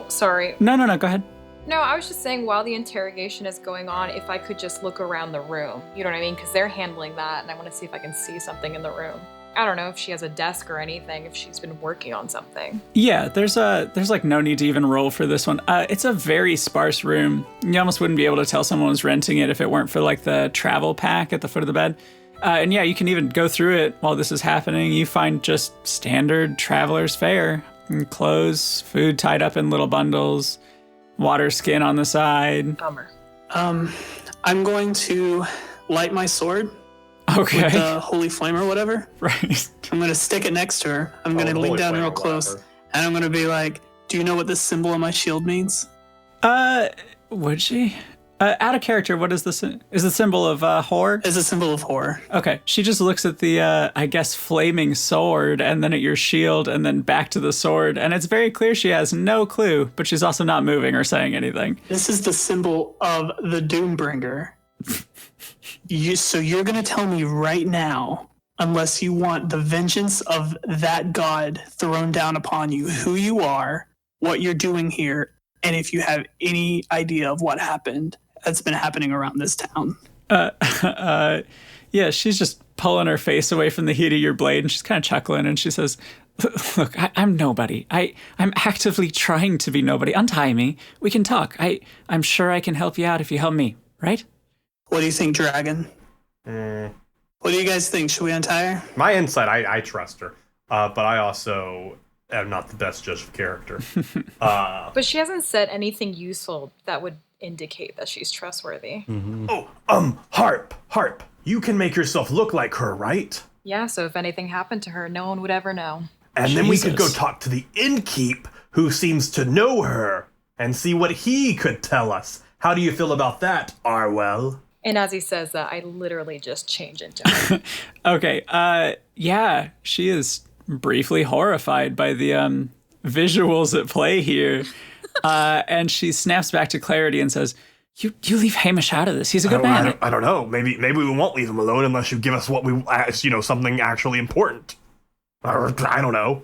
sorry. No, go ahead. No, I was just saying while the interrogation is going on, if I could just look around the room. You know what I mean? Because they're handling that, and I want to see if I can see something in the room. I don't know if she has a desk or anything, if she's been working on something. Yeah, there's like no need to even roll for this one. It's a very sparse room. You almost wouldn't be able to tell someone was renting it if it weren't for like the travel pack at the foot of the bed. And yeah, you can even go through it while this is happening. You find just standard traveler's fare. Clothes, food tied up in little bundles, water skin on the side. Bummer. I'm going to light my sword. Okay. With the holy flame or whatever. Right. I'm going to stick it next to her. I'm going to lean down real close. And I'm going to be like, "Do you know what this symbol on my shield means?" Would she? Out of character, what is is the symbol of whore? It's a symbol of horror. Okay, she just looks at the, I guess, flaming sword, and then at your shield, and then back to the sword, and it's very clear she has no clue, but she's also not moving or saying anything. This is the symbol of the Doombringer. So you're going to tell me right now, unless you want the vengeance of that god thrown down upon you, who you are, what you're doing here, and if you have any idea of what happened that's been happening around this town. Yeah, she's just pulling her face away from the heat of your blade, and she's kind of chuckling, and she says, look, I'm nobody. I'm actively trying to be nobody. Untie me. We can talk. I'm sure I can help you out if you help me, right? What do you think, Dragon? What do you guys think? Should we untie her? My insight, I trust her. But I also am not the best judge of character. But she hasn't said anything useful that would indicate that she's trustworthy. Mm-hmm. Oh, Harp, you can make yourself look like her, right? Yeah, so if anything happened to her, no one would ever know. And then we could go Jesus. talk to the innkeep who seems to know her and see what he could tell us. How do you feel about that, Arwell? And as he says that, I literally just change into her. Okay, yeah, she is briefly horrified by the visuals at play here. And she snaps back to clarity and says, You leave Hamish out of this. He's a good man. I don't know. Maybe we won't leave him alone unless you give us what we, something actually important. Or, I don't know.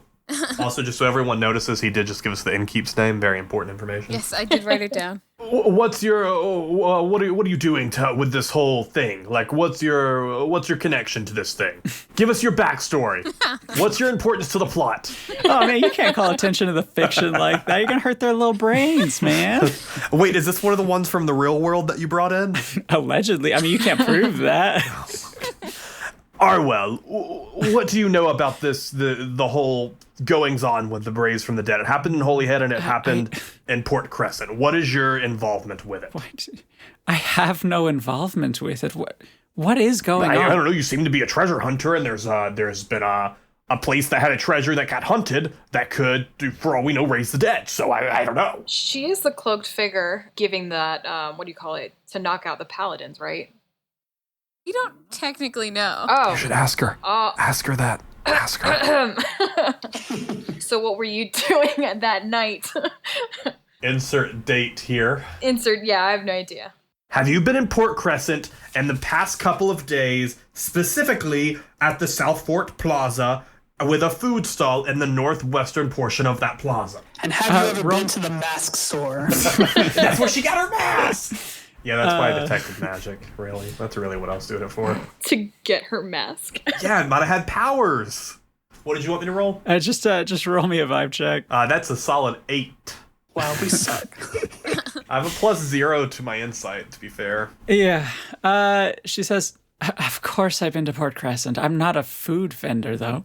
Also, just so everyone notices, he did just give us the innkeep's name. Very important information. Yes, I did write it down. What's your what are you doing with this whole thing? Like, what's your connection to this thing? Give us your backstory. What's your importance to the plot? Oh, man, you can't call attention to the fiction like that. You're going to hurt their little brains, man. Wait, is this one of the ones from the real world that you brought in? Allegedly. I mean, you can't prove that. Arwell, what do you know about this, the whole goings-on with the Braves from the Dead? It happened in Holyhead and it happened in Port Crescent. What is your involvement with it? What? I have no involvement with it. What is going on? I don't know. You seem to be a treasure hunter, and there's been a place that had a treasure that got hunted that could, for all we know, raise the dead. So I don't know. She is the cloaked figure giving that, to knock out the paladins, right? You don't technically know. Oh. You should ask her. Ask her that. Ask her. So what were you doing at that night? Insert date here. Yeah, I have no idea. Have you been in Port Crescent in the past couple of days, specifically at the South Fort Plaza, with a food stall in the northwestern portion of that plaza? And have you ever been to the mask store? That's where she got her mask! Yeah, that's why I detected magic, really. That's really what I was doing it for. To get her mask. Yeah, it might have had powers. What did you want me to roll? Just roll me a vibe check. That's a solid 8. Wow, we suck. I have a +0 to my insight, to be fair. Yeah. She says, of course I've been to Port Crescent. I'm not a food vendor, though.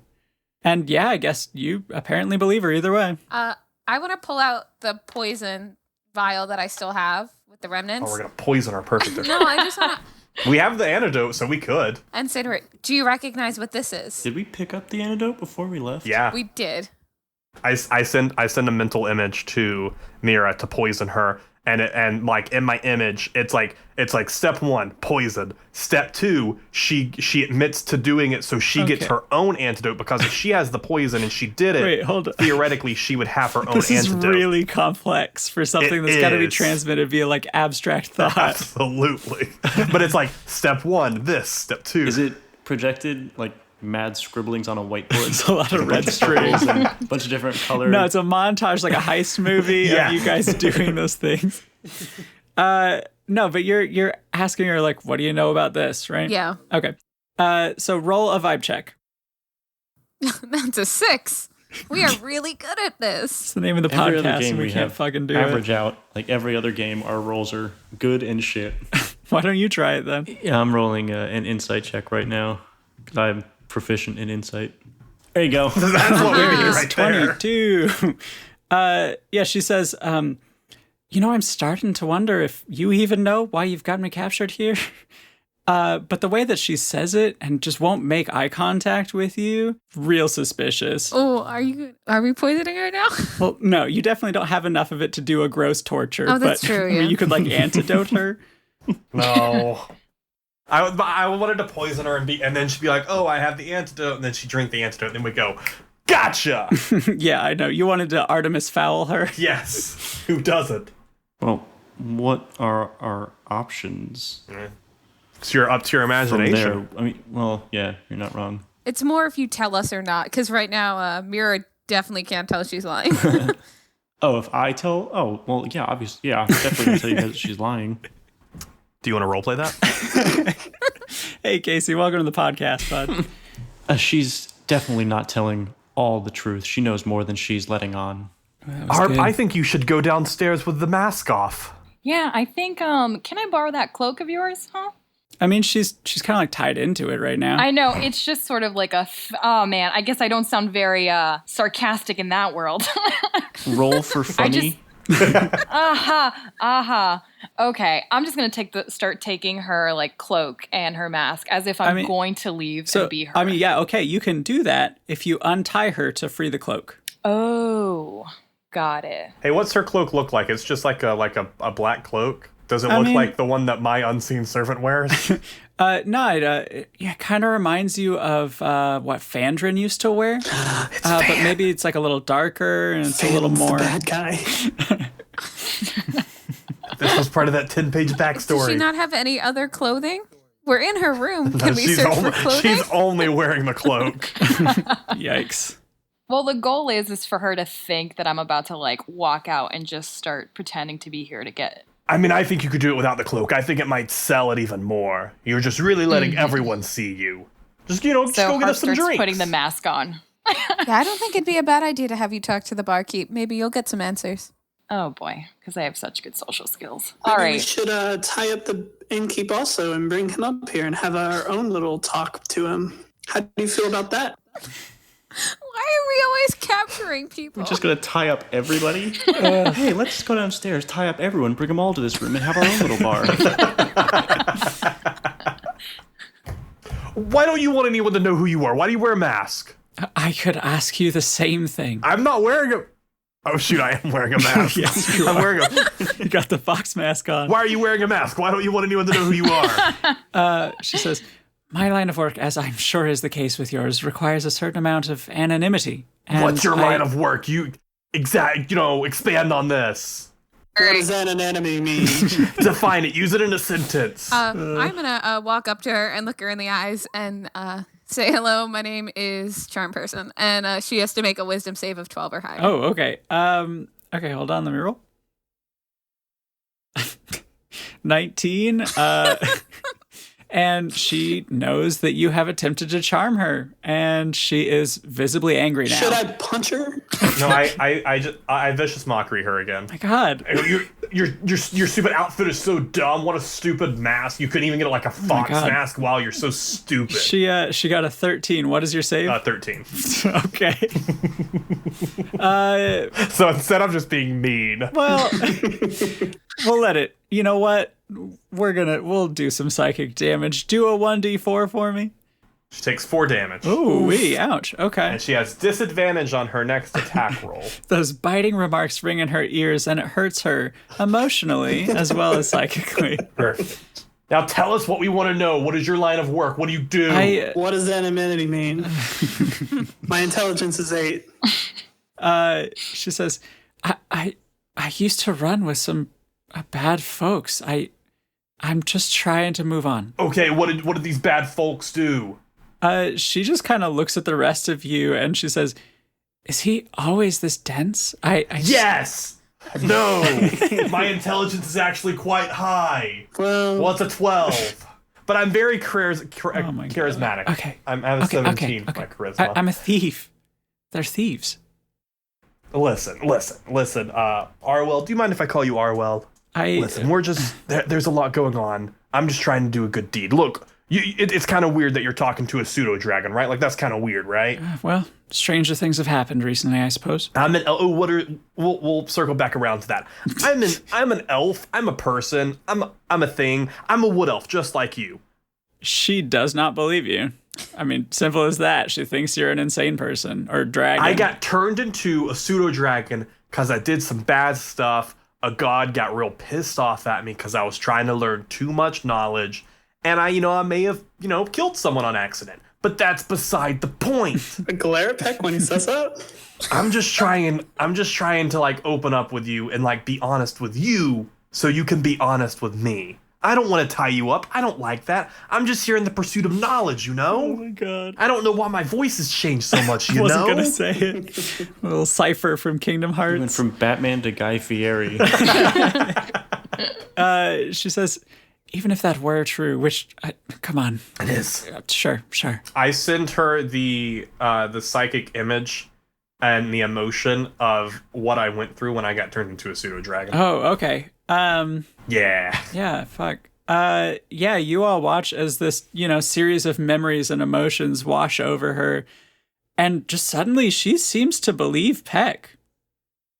And yeah, I guess you apparently believe her either way. I want to pull out the poison vial that I still have with the remnants. Oh, we're going to poison her. Perfect. No, I just want to... We have the antidote, so we could. And say to her, do you recognize what this is? Did we pick up the antidote before we left? Yeah. We did. I send a mental image to Meira to poison her, and like in my image, it's like step 1, poison. Step 2, she admits to doing it, so she gets her own antidote, because if she has the poison and she did it, Wait, hold on. theoretically she would have her own This is antidote. really complex for something It that's got to be is. transmitted via like abstract thought. Absolutely. But it's like step 1, this. Step 2. Is it projected like mad scribblings on a whiteboard? It's a lot of red strings. And a bunch of different colors. No, it's a montage, like a heist movie Yeah. of you guys doing those things. No, but you're asking her like, what do you know about this, right? Yeah. Okay. So roll a vibe check. That's a 6. We are really good at this. It's the name of the Every other podcast, game and we we can't have fucking do average it. out. Like every other game, our rolls are good and shit. Why don't you try it then? Yeah, I'm rolling an insight check right now because I'm proficient in insight. There you go. That's what we need right there. 22. Yeah, she says, I'm starting to wonder if you even know why you've got me captured here. But the way that she says it and just won't make eye contact with you, real suspicious. Oh, are we poisoning her now? Well, no, you definitely don't have enough of it to do a gross torture. Oh, that's but, true, I mean, yeah. you could like antidote her. No. I wanted to poison her and then she'd be like, oh, I have the antidote. And then she'd drink the antidote. And then we'd go, gotcha! Yeah, I know. You wanted to Artemis Fowl her? Yes. Who doesn't? Well, what are our options? So you're up to your imagination. I mean, well, yeah, you're not wrong. It's more if you tell us or not, because right now, Meira definitely can't tell she's lying. Oh, if I tell? Oh, well, yeah, obviously. Yeah, I'm definitely going to tell you guys that she's lying. Do you want to roleplay that? Hey, Casey, welcome to the podcast, bud. She's definitely not telling all the truth. She knows more than she's letting on. Harp, I think you should go downstairs with the mask off. Yeah, I think, can I borrow that cloak of yours, huh? I mean, she's kind of like tied into it right now. I know, it's just sort of like oh man, I guess I don't sound very sarcastic in that world. Roll for funny. Okay, I'm just gonna start taking her like cloak and her mask as if I'm going to leave and be her. I mean, yeah, okay, you can do that if you untie her to free the cloak. Oh, got it. Hey, what's her cloak look like? It's just like a black cloak. Does it look like the one that my unseen servant wears? No, it kind of reminds you of what Fandrin used to wear. But maybe it's like a little darker and it's a little more. The bad guy. This was part of that 10-page backstory. Does she not have any other clothing? We're in her room. Can we search for clothing? She's only wearing the cloak. Yikes. Well, the goal is for her to think that I'm about to like walk out and just start pretending to be here to get it. I mean, I think you could do it without the cloak. I think it might sell it even more. You're just really letting everyone see you. Just, just go get us some drinks. Putting the mask on. Yeah, I don't think it'd be a bad idea to have you talk to the barkeep. Maybe you'll get some answers. Oh boy, because I have such good social skills. Maybe All right. we should tie up the innkeep also and bring him up here and have our own little talk to him. How do you feel about that? Why are we always capturing people? We're just going to tie up everybody? Hey, let's just go downstairs, tie up everyone, bring them all to this room, and have our own little bar. Why don't you want anyone to know who you are? Why do you wear a mask? I could ask you the same thing. I'm not wearing a... Oh, shoot, I am wearing a mask. Yes, you I'm are. wearing a... You got the fox mask on. Why are you wearing a mask? Why don't you want anyone to know who you are? She says, my line of work, as I'm sure is the case with yours, requires a certain amount of anonymity. And what's your line of work? Expand on this. What does anonymity mean? Define it. Use it in a sentence. I'm gonna walk up to her and look her in the eyes and say, hello, my name is Charm Person. And she has to make a wisdom save of 12 or higher. Oh, okay. Okay, hold on, let me roll. 19. And she knows that you have attempted to charm her, and she is visibly angry now. Should I punch her? No, I vicious mockery her again. My God. Your stupid outfit is so dumb. What a stupid mask. You couldn't even get like a fox mask. Wow, you're so stupid. She got a 13. What is your save? 13. Okay. So instead of just being mean. Well, we'll let it. You know what? We'll do some psychic damage. Do a 1d4 for me. She takes 4 damage. Ooh, wee, ouch. Okay. And she has disadvantage on her next attack roll. Those biting remarks ring in her ears, and it hurts her emotionally as well as psychically. Perfect. Now tell us what we want to know. What is your line of work? What do you do? What does anonymity mean? My intelligence is 8. She says, I used to run with some bad folks. I'm just trying to move on. Okay, what did these bad folks do? She just kind of looks at the rest of you and she says, is he always this dense? Yes! No! My intelligence is actually quite high. Well, it's a 12. But I'm very charismatic. God. Okay. I have a 17 for my charisma. I'm a thief. They're thieves. Listen. Arwell, do you mind if I call you Arwell? Listen, we're just... There's a lot going on. I'm just trying to do a good deed. Look, it's kind of weird that you're talking to a pseudo-dragon, right? Like, that's kind of weird, right? Well, stranger things have happened recently, I suppose. We'll circle back around to that. I'm an elf. I'm a person. I'm a thing. I'm a wood elf, just like you. She does not believe you. I mean, simple as that. She thinks you're an insane person or dragon. I got turned into a pseudo-dragon because I did some bad stuff. a god got real pissed off at me because I was trying to learn too much knowledge, and I may have, killed someone on accident. But that's beside the point. I glare at Peck when he says that. I'm just trying to like open up with you and like be honest with you so you can be honest with me. I don't want to tie you up. I don't like that. I'm just here in the pursuit of knowledge, Oh my god. I don't know why my voice has changed so much, you Wasn't know? gonna say it. A little cipher from Kingdom Hearts. Went from Batman to Guy Fieri. She says, even if that were true, which, come on. It is. Sure. I sent her the psychic image and the emotion of what I went through when I got turned into a pseudo dragon. Oh, okay. Yeah, fuck. You all watch as this, series of memories and emotions wash over her, and just suddenly she seems to believe Peck.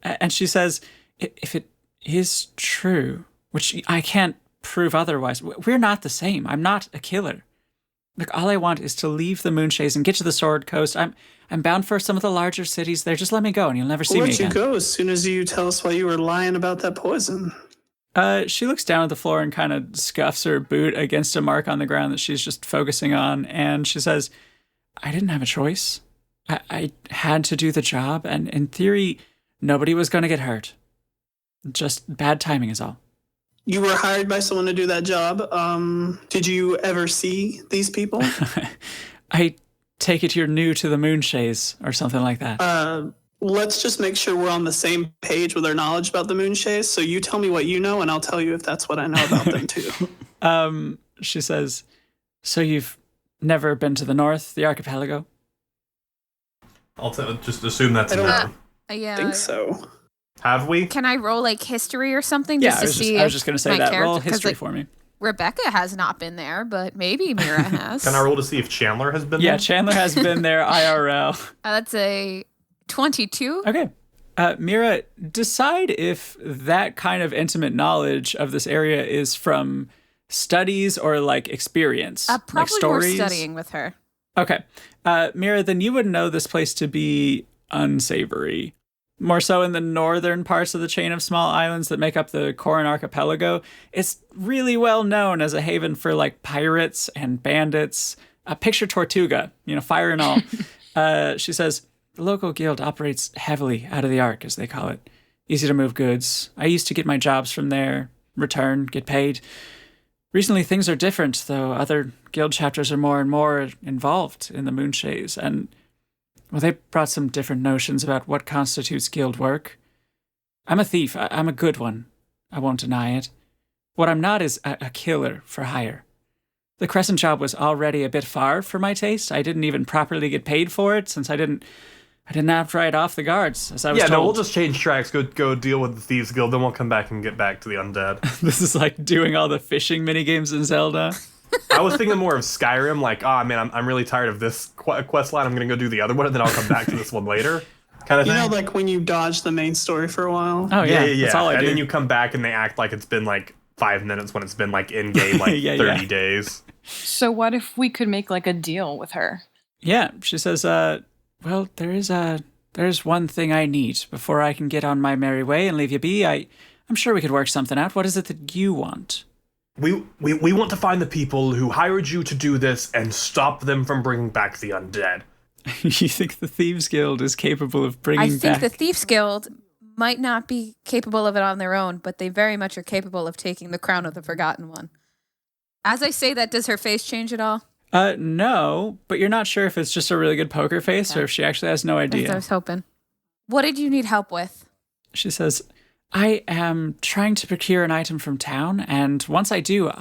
And she says, if it is true, which I can't prove otherwise, we're not the same. I'm not a killer. Look, all I want is to leave the Moonshays and get to the Sword Coast. I'm bound for some of the larger cities there. Just let me go and you'll never see me again. We'll let you go as soon as you tell us why you were lying about that poison. She looks down at the floor and kind of scuffs her boot against a mark on the ground that she's just focusing on. And she says, I didn't have a choice. I had to do the job. And in theory, nobody was going to get hurt. Just bad timing is all. You were hired by someone to do that job. Did you ever see these people? I take it you're new to the Moonshays or something like that. Let's just make sure we're on the same page with our knowledge about the Moonshays. So you tell me what you know, and I'll tell you if that's what I know about them too. She says, so you've never been to the north, the archipelago? I'll just assume that's a no. Yeah. I think so. Have we? Can I roll like history or something? Yeah, Just to see I was just going to say my that. character- Roll 'cause, history like, for me. Rebecca has not been there, but maybe Meira has. Can I roll to see if Chandler has been Yeah, there? Chandler has been there IRL. That's a 22. Okay. Meira, decide if that kind of intimate knowledge of this area is from studies or like experience. Probably like stories. more studying with her. Okay. Meira, then you would know this place to be unsavory. More so in the northern parts of the chain of small islands that make up the Corin archipelago. It's really well known as a haven for like pirates and bandits. Picture Tortuga, fire and all. She says, the local guild operates heavily out of the Ark, as they call it. Easy to move goods. I used to get my jobs from there, return, get paid. Recently, things are different, though other guild chapters are more and more involved in the Moonshays, and well, they brought some different notions about what constitutes guild work. I'm a thief. I'm a good one. I won't deny it. What I'm not is a killer for hire. The Crescent job was already a bit far for my taste. I didn't even properly get paid for it since I didn't outright off the guards, as I was told. No, we'll just change tracks, go deal with the Thieves Guild, then we'll come back and get back to the undead. This is like doing all the fishing minigames in Zelda. I was thinking more of Skyrim, like, man, I'm really tired of this quest line, I'm gonna go do the other one, and then I'll come back to this one later, kind of thing. Like when you dodge the main story for a while? Oh, yeah. That's all I do. And then you come back and they act like it's been like 5 minutes when it's been like in-game like 30 days. So what if we could make like a deal with her? Yeah, she says, well, there's one thing I need before I can get on my merry way and leave you be. I'm sure we could work something out. What is it that you want? We want to find the people who hired you to do this and stop them from bringing back the undead. You think the Thieves Guild is capable of bringing back... I think the Thieves Guild might not be capable of it on their own, but they very much are capable of taking the crown of the Forgotten One. As I say that, does her face change at all? No, but you're not sure if it's just a really good poker face or if she actually has no idea. That's what I was hoping. What did you need help with? She says, I am trying to procure an item from town, and once I do,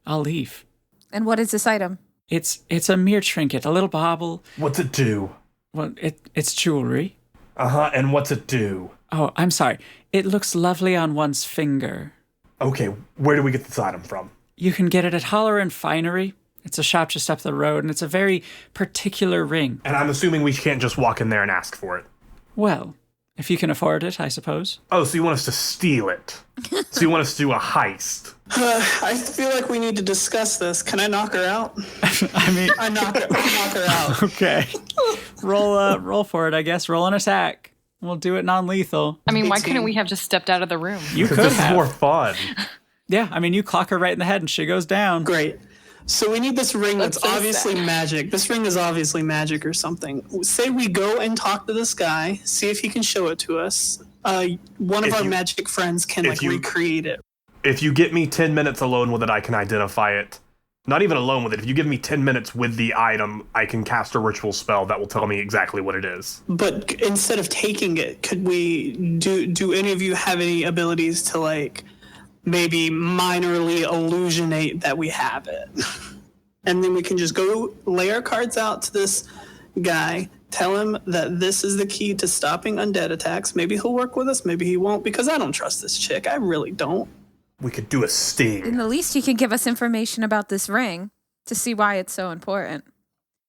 I'll leave. And what is this item? It's a mere trinket, a little bauble. What's it do? Well, it's jewelry. Uh-huh, and what's it do? Oh, I'm sorry. It looks lovely on one's finger. Okay, where do we get this item from? You can get it at Holler and Finery. It's a shop just up the road, and it's a very particular ring. And I'm assuming we can't just walk in there and ask for it. Well, if you can afford it, I suppose. Oh, so you want us to steal it? So you want us to do a heist? I feel like we need to discuss this. Can I knock her out? I mean... I knock her out. Okay. Roll for it, I guess. Roll an attack. We'll do it non-lethal. I mean, why couldn't we have just stepped out of the room? You could This is have. more fun. Yeah, I mean, you clock her right in the head and she goes down. Great. So we need this ring that's so obviously sad. magic. This ring is obviously magic or something. Say we go and talk to this guy, see if he can show it to us. One of our magic friends can recreate it. If you get me 10 minutes alone with it, I can identify it. Not even alone with it. If you give me 10 minutes with the item, I can cast a ritual spell that will tell me exactly what it is. But instead of taking it, could we do any of you have any abilities to like maybe minorly illusionate that we have it? And then we can just go lay our cards out to this guy, tell him that this is the key to stopping undead attacks. Maybe he'll work with us, maybe he won't, because I don't trust this chick. I really don't. We could do a sting. And the least he can give us information about this ring to see why it's so important.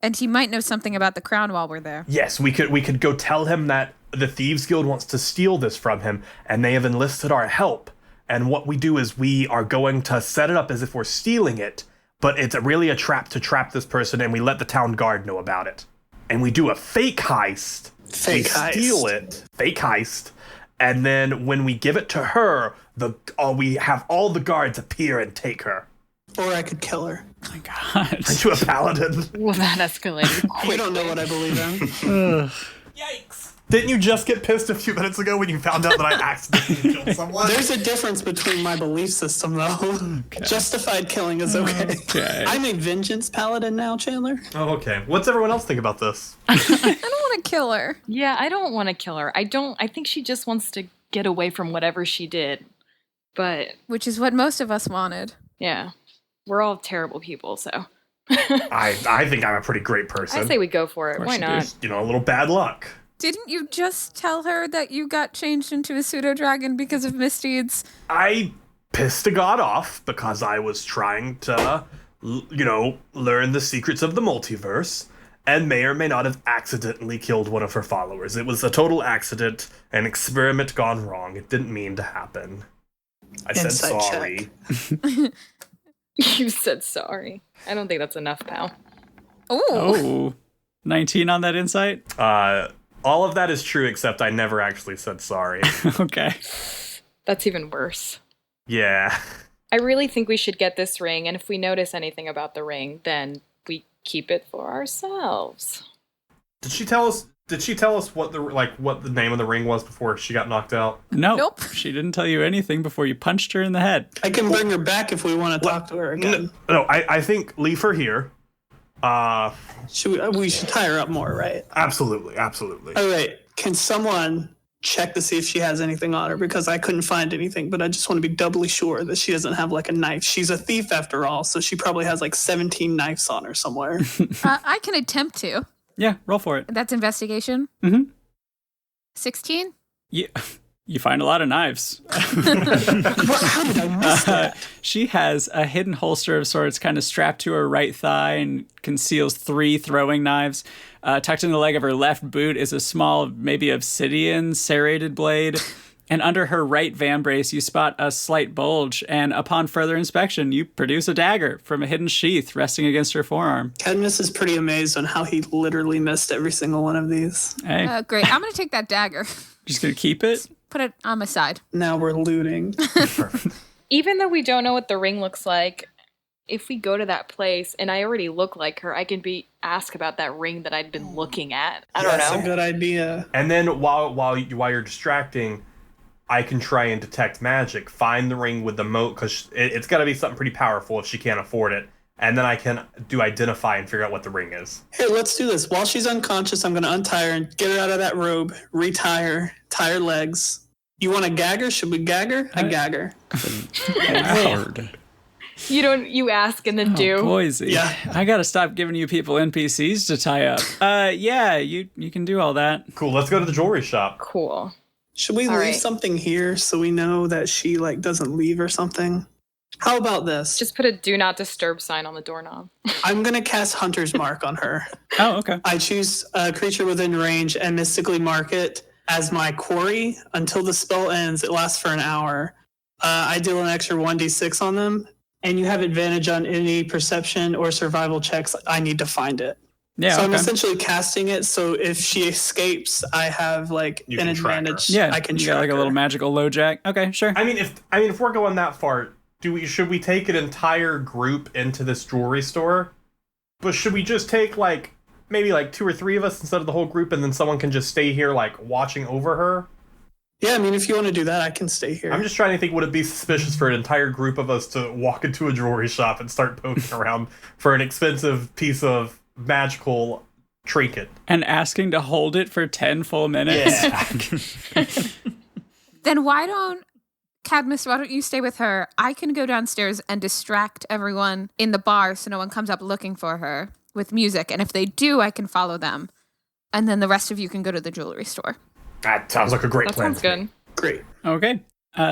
And he might know something about the crown while we're there. Yes, we could go tell him that the Thieves Guild wants to steal this from him, and they have enlisted our help. And what we do is we are going to set it up as if we're stealing it, but it's really a trap to trap this person, and we let the town guard know about it. And we do a fake heist. We steal it. Fake heist. And then when we give it to her, we have all the guards appear and take her. Or I could kill her. Oh my God. Aren't you a paladin? Well, that escalated. You don't know what I believe in. Yikes. Didn't you just get pissed a few minutes ago when you found out that I accidentally killed someone? There's a difference between my belief system, though. Okay. Justified killing is okay. I'm a vengeance paladin now, Chandler. Oh, okay. What's everyone else think about this? I don't want to kill her. Yeah, I don't want to kill her. I think she just wants to get away from whatever she did. But which is what most of us wanted. Yeah. We're all terrible people, so. I think I'm a pretty great person. I say we go for it. Why not? A little bad luck. Didn't you just tell her that you got changed into a pseudo-dragon because of misdeeds? I pissed a god off because I was trying to, learn the secrets of the multiverse, and may or may not have accidentally killed one of her followers. It was a total accident, an experiment gone wrong. It didn't mean to happen. I said sorry. You said sorry. I don't think that's enough, pal. Oh, 19 on that insight? All of that is true, except I never actually said sorry. Okay. That's even worse. Yeah. I really think we should get this ring, and if we notice anything about the ring, then we keep it for ourselves. Did she tell us what the name of the ring was before she got knocked out? No. Nope. She didn't tell you anything before you punched her in the head. I can bring her back if we want to talk to her again. No, I think leave her here. We should tie her up more, right? Absolutely. All right. Can someone check to see if she has anything on her? Because I couldn't find anything, but I just want to be doubly sure that she doesn't have like a knife. She's a thief after all, so she probably has like 17 knives on her somewhere. I can attempt to. Yeah, roll for it. That's investigation? Mm-hmm. 16? Yeah. You find a lot of knives. How did I miss that? She has a hidden holster of sorts kind of strapped to her right thigh and conceals 3 throwing knives. Tucked in the leg of her left boot is a small, maybe obsidian serrated blade. And under her right vambrace, you spot a slight bulge. And upon further inspection, you produce a dagger from a hidden sheath resting against her forearm. Kadmist is pretty amazed on how he literally missed every single one of these. Hey, Great. I'm going to take that dagger. just going to keep it? Put it on my side. Now we're looting. Even though we don't know what the ring looks like, if we go to that place and I already look like her, I can ask about that ring that I'd been looking at. I don't know. That's a good idea. And then while you're distracting, I can try and detect magic. Find the ring with the moat, because it's got to be something pretty powerful if she can't afford it. And then I can identify and figure out what the ring is. Here, let's do this. While she's unconscious, I'm going to untie her and get her out of that robe, retie her, tie her legs. You want to gag her? Should we gag her? I gag her. Hard. You ask and then do. Boise. Yeah. I got to stop giving you people NPCs to tie up. Yeah, you can do all that. Cool, let's go to the jewelry shop. Cool. Should we All leave right. something here so we know that she doesn't leave or something? How about this? Just put a do not disturb sign on the doorknob. I'm going to cast Hunter's Mark on her. Oh, okay. I choose a creature within range and mystically mark it as my quarry. Until the spell ends, it lasts for an hour. I deal an extra 1d6 on them, and you have advantage on any perception or survival checks. I need to find it. Yeah. So I'm okay. essentially casting it. So if she escapes, I have like You an can track her. advantage. Yeah. I can you track got like a little her. magical low jack. Okay, sure. I mean, if we're going that far, should we take an entire group into this jewelry store? But should we just take like maybe like 2 or 3 of us instead of the whole group, and then someone can just stay here like watching over her? Yeah, I mean, if you want to do that, I can stay here. I'm just trying to think, would it be suspicious for an entire group of us to walk into a jewelry shop and start poking around for an expensive piece of magical trinket? And asking to hold it for 10 full minutes. Yeah. Then why don't you stay with her? I can go downstairs and distract everyone in the bar so no one comes up looking for her with music. And if they do, I can follow them. And then the rest of you can go to the jewelry store. That sounds like a great That plan. sounds good. Great. Okay.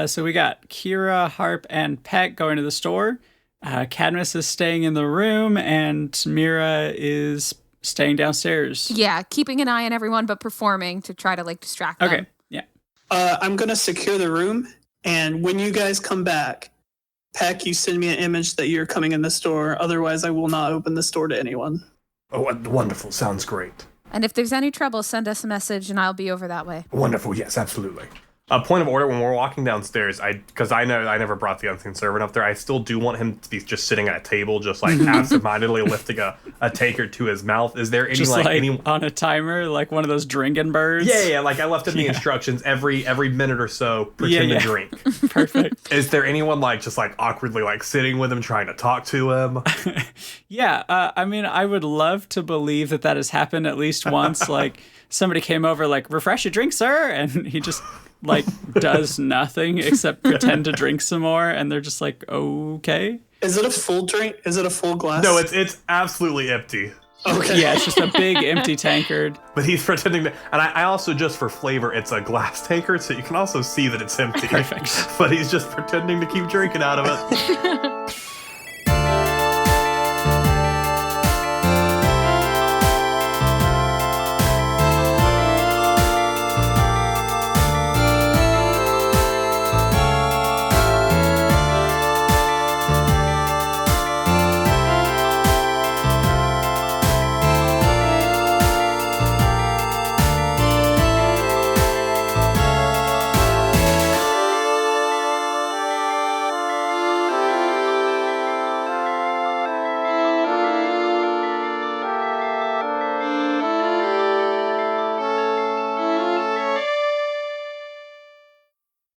So we got Kira, Harp, and Peck going to the store. Kadmist is staying in the room, and Meira is staying downstairs. Yeah, keeping an eye on everyone, but performing to try to like distract them. Okay. Yeah. I'm going to secure the room. And when you guys come back, Peck, you send me an image that you're coming in the store. Otherwise, I will not open the store to anyone. Oh, wonderful. Sounds great. And if there's any trouble, send us a message and I'll be over that way. Wonderful. Yes, absolutely. A point of order, when we're walking downstairs, because I know I never brought the unseen servant up there, I still do want him to be just sitting at a table, just like absentmindedly lifting a tankard to his mouth. Is there any Just like any on a timer, like one of those drinking birds. Yeah, like I left in the instructions every minute or so, pretend to drink. Perfect. Is there anyone like just like awkwardly like sitting with him, trying to talk to him? Yeah, I mean, I would love to believe that has happened at least once. Like somebody came over, like, refresh your drink, sir, and he just like does nothing except pretend to drink some more, and they're just like, okay. Is it a full drink? Is it a full glass? No, it's absolutely empty. Okay. Yeah, it's just a big empty tankard. But he's pretending to, and I also, just for flavor, it's a glass tankard, so you can also see that it's empty. Perfect. But he's just pretending to keep drinking out of it.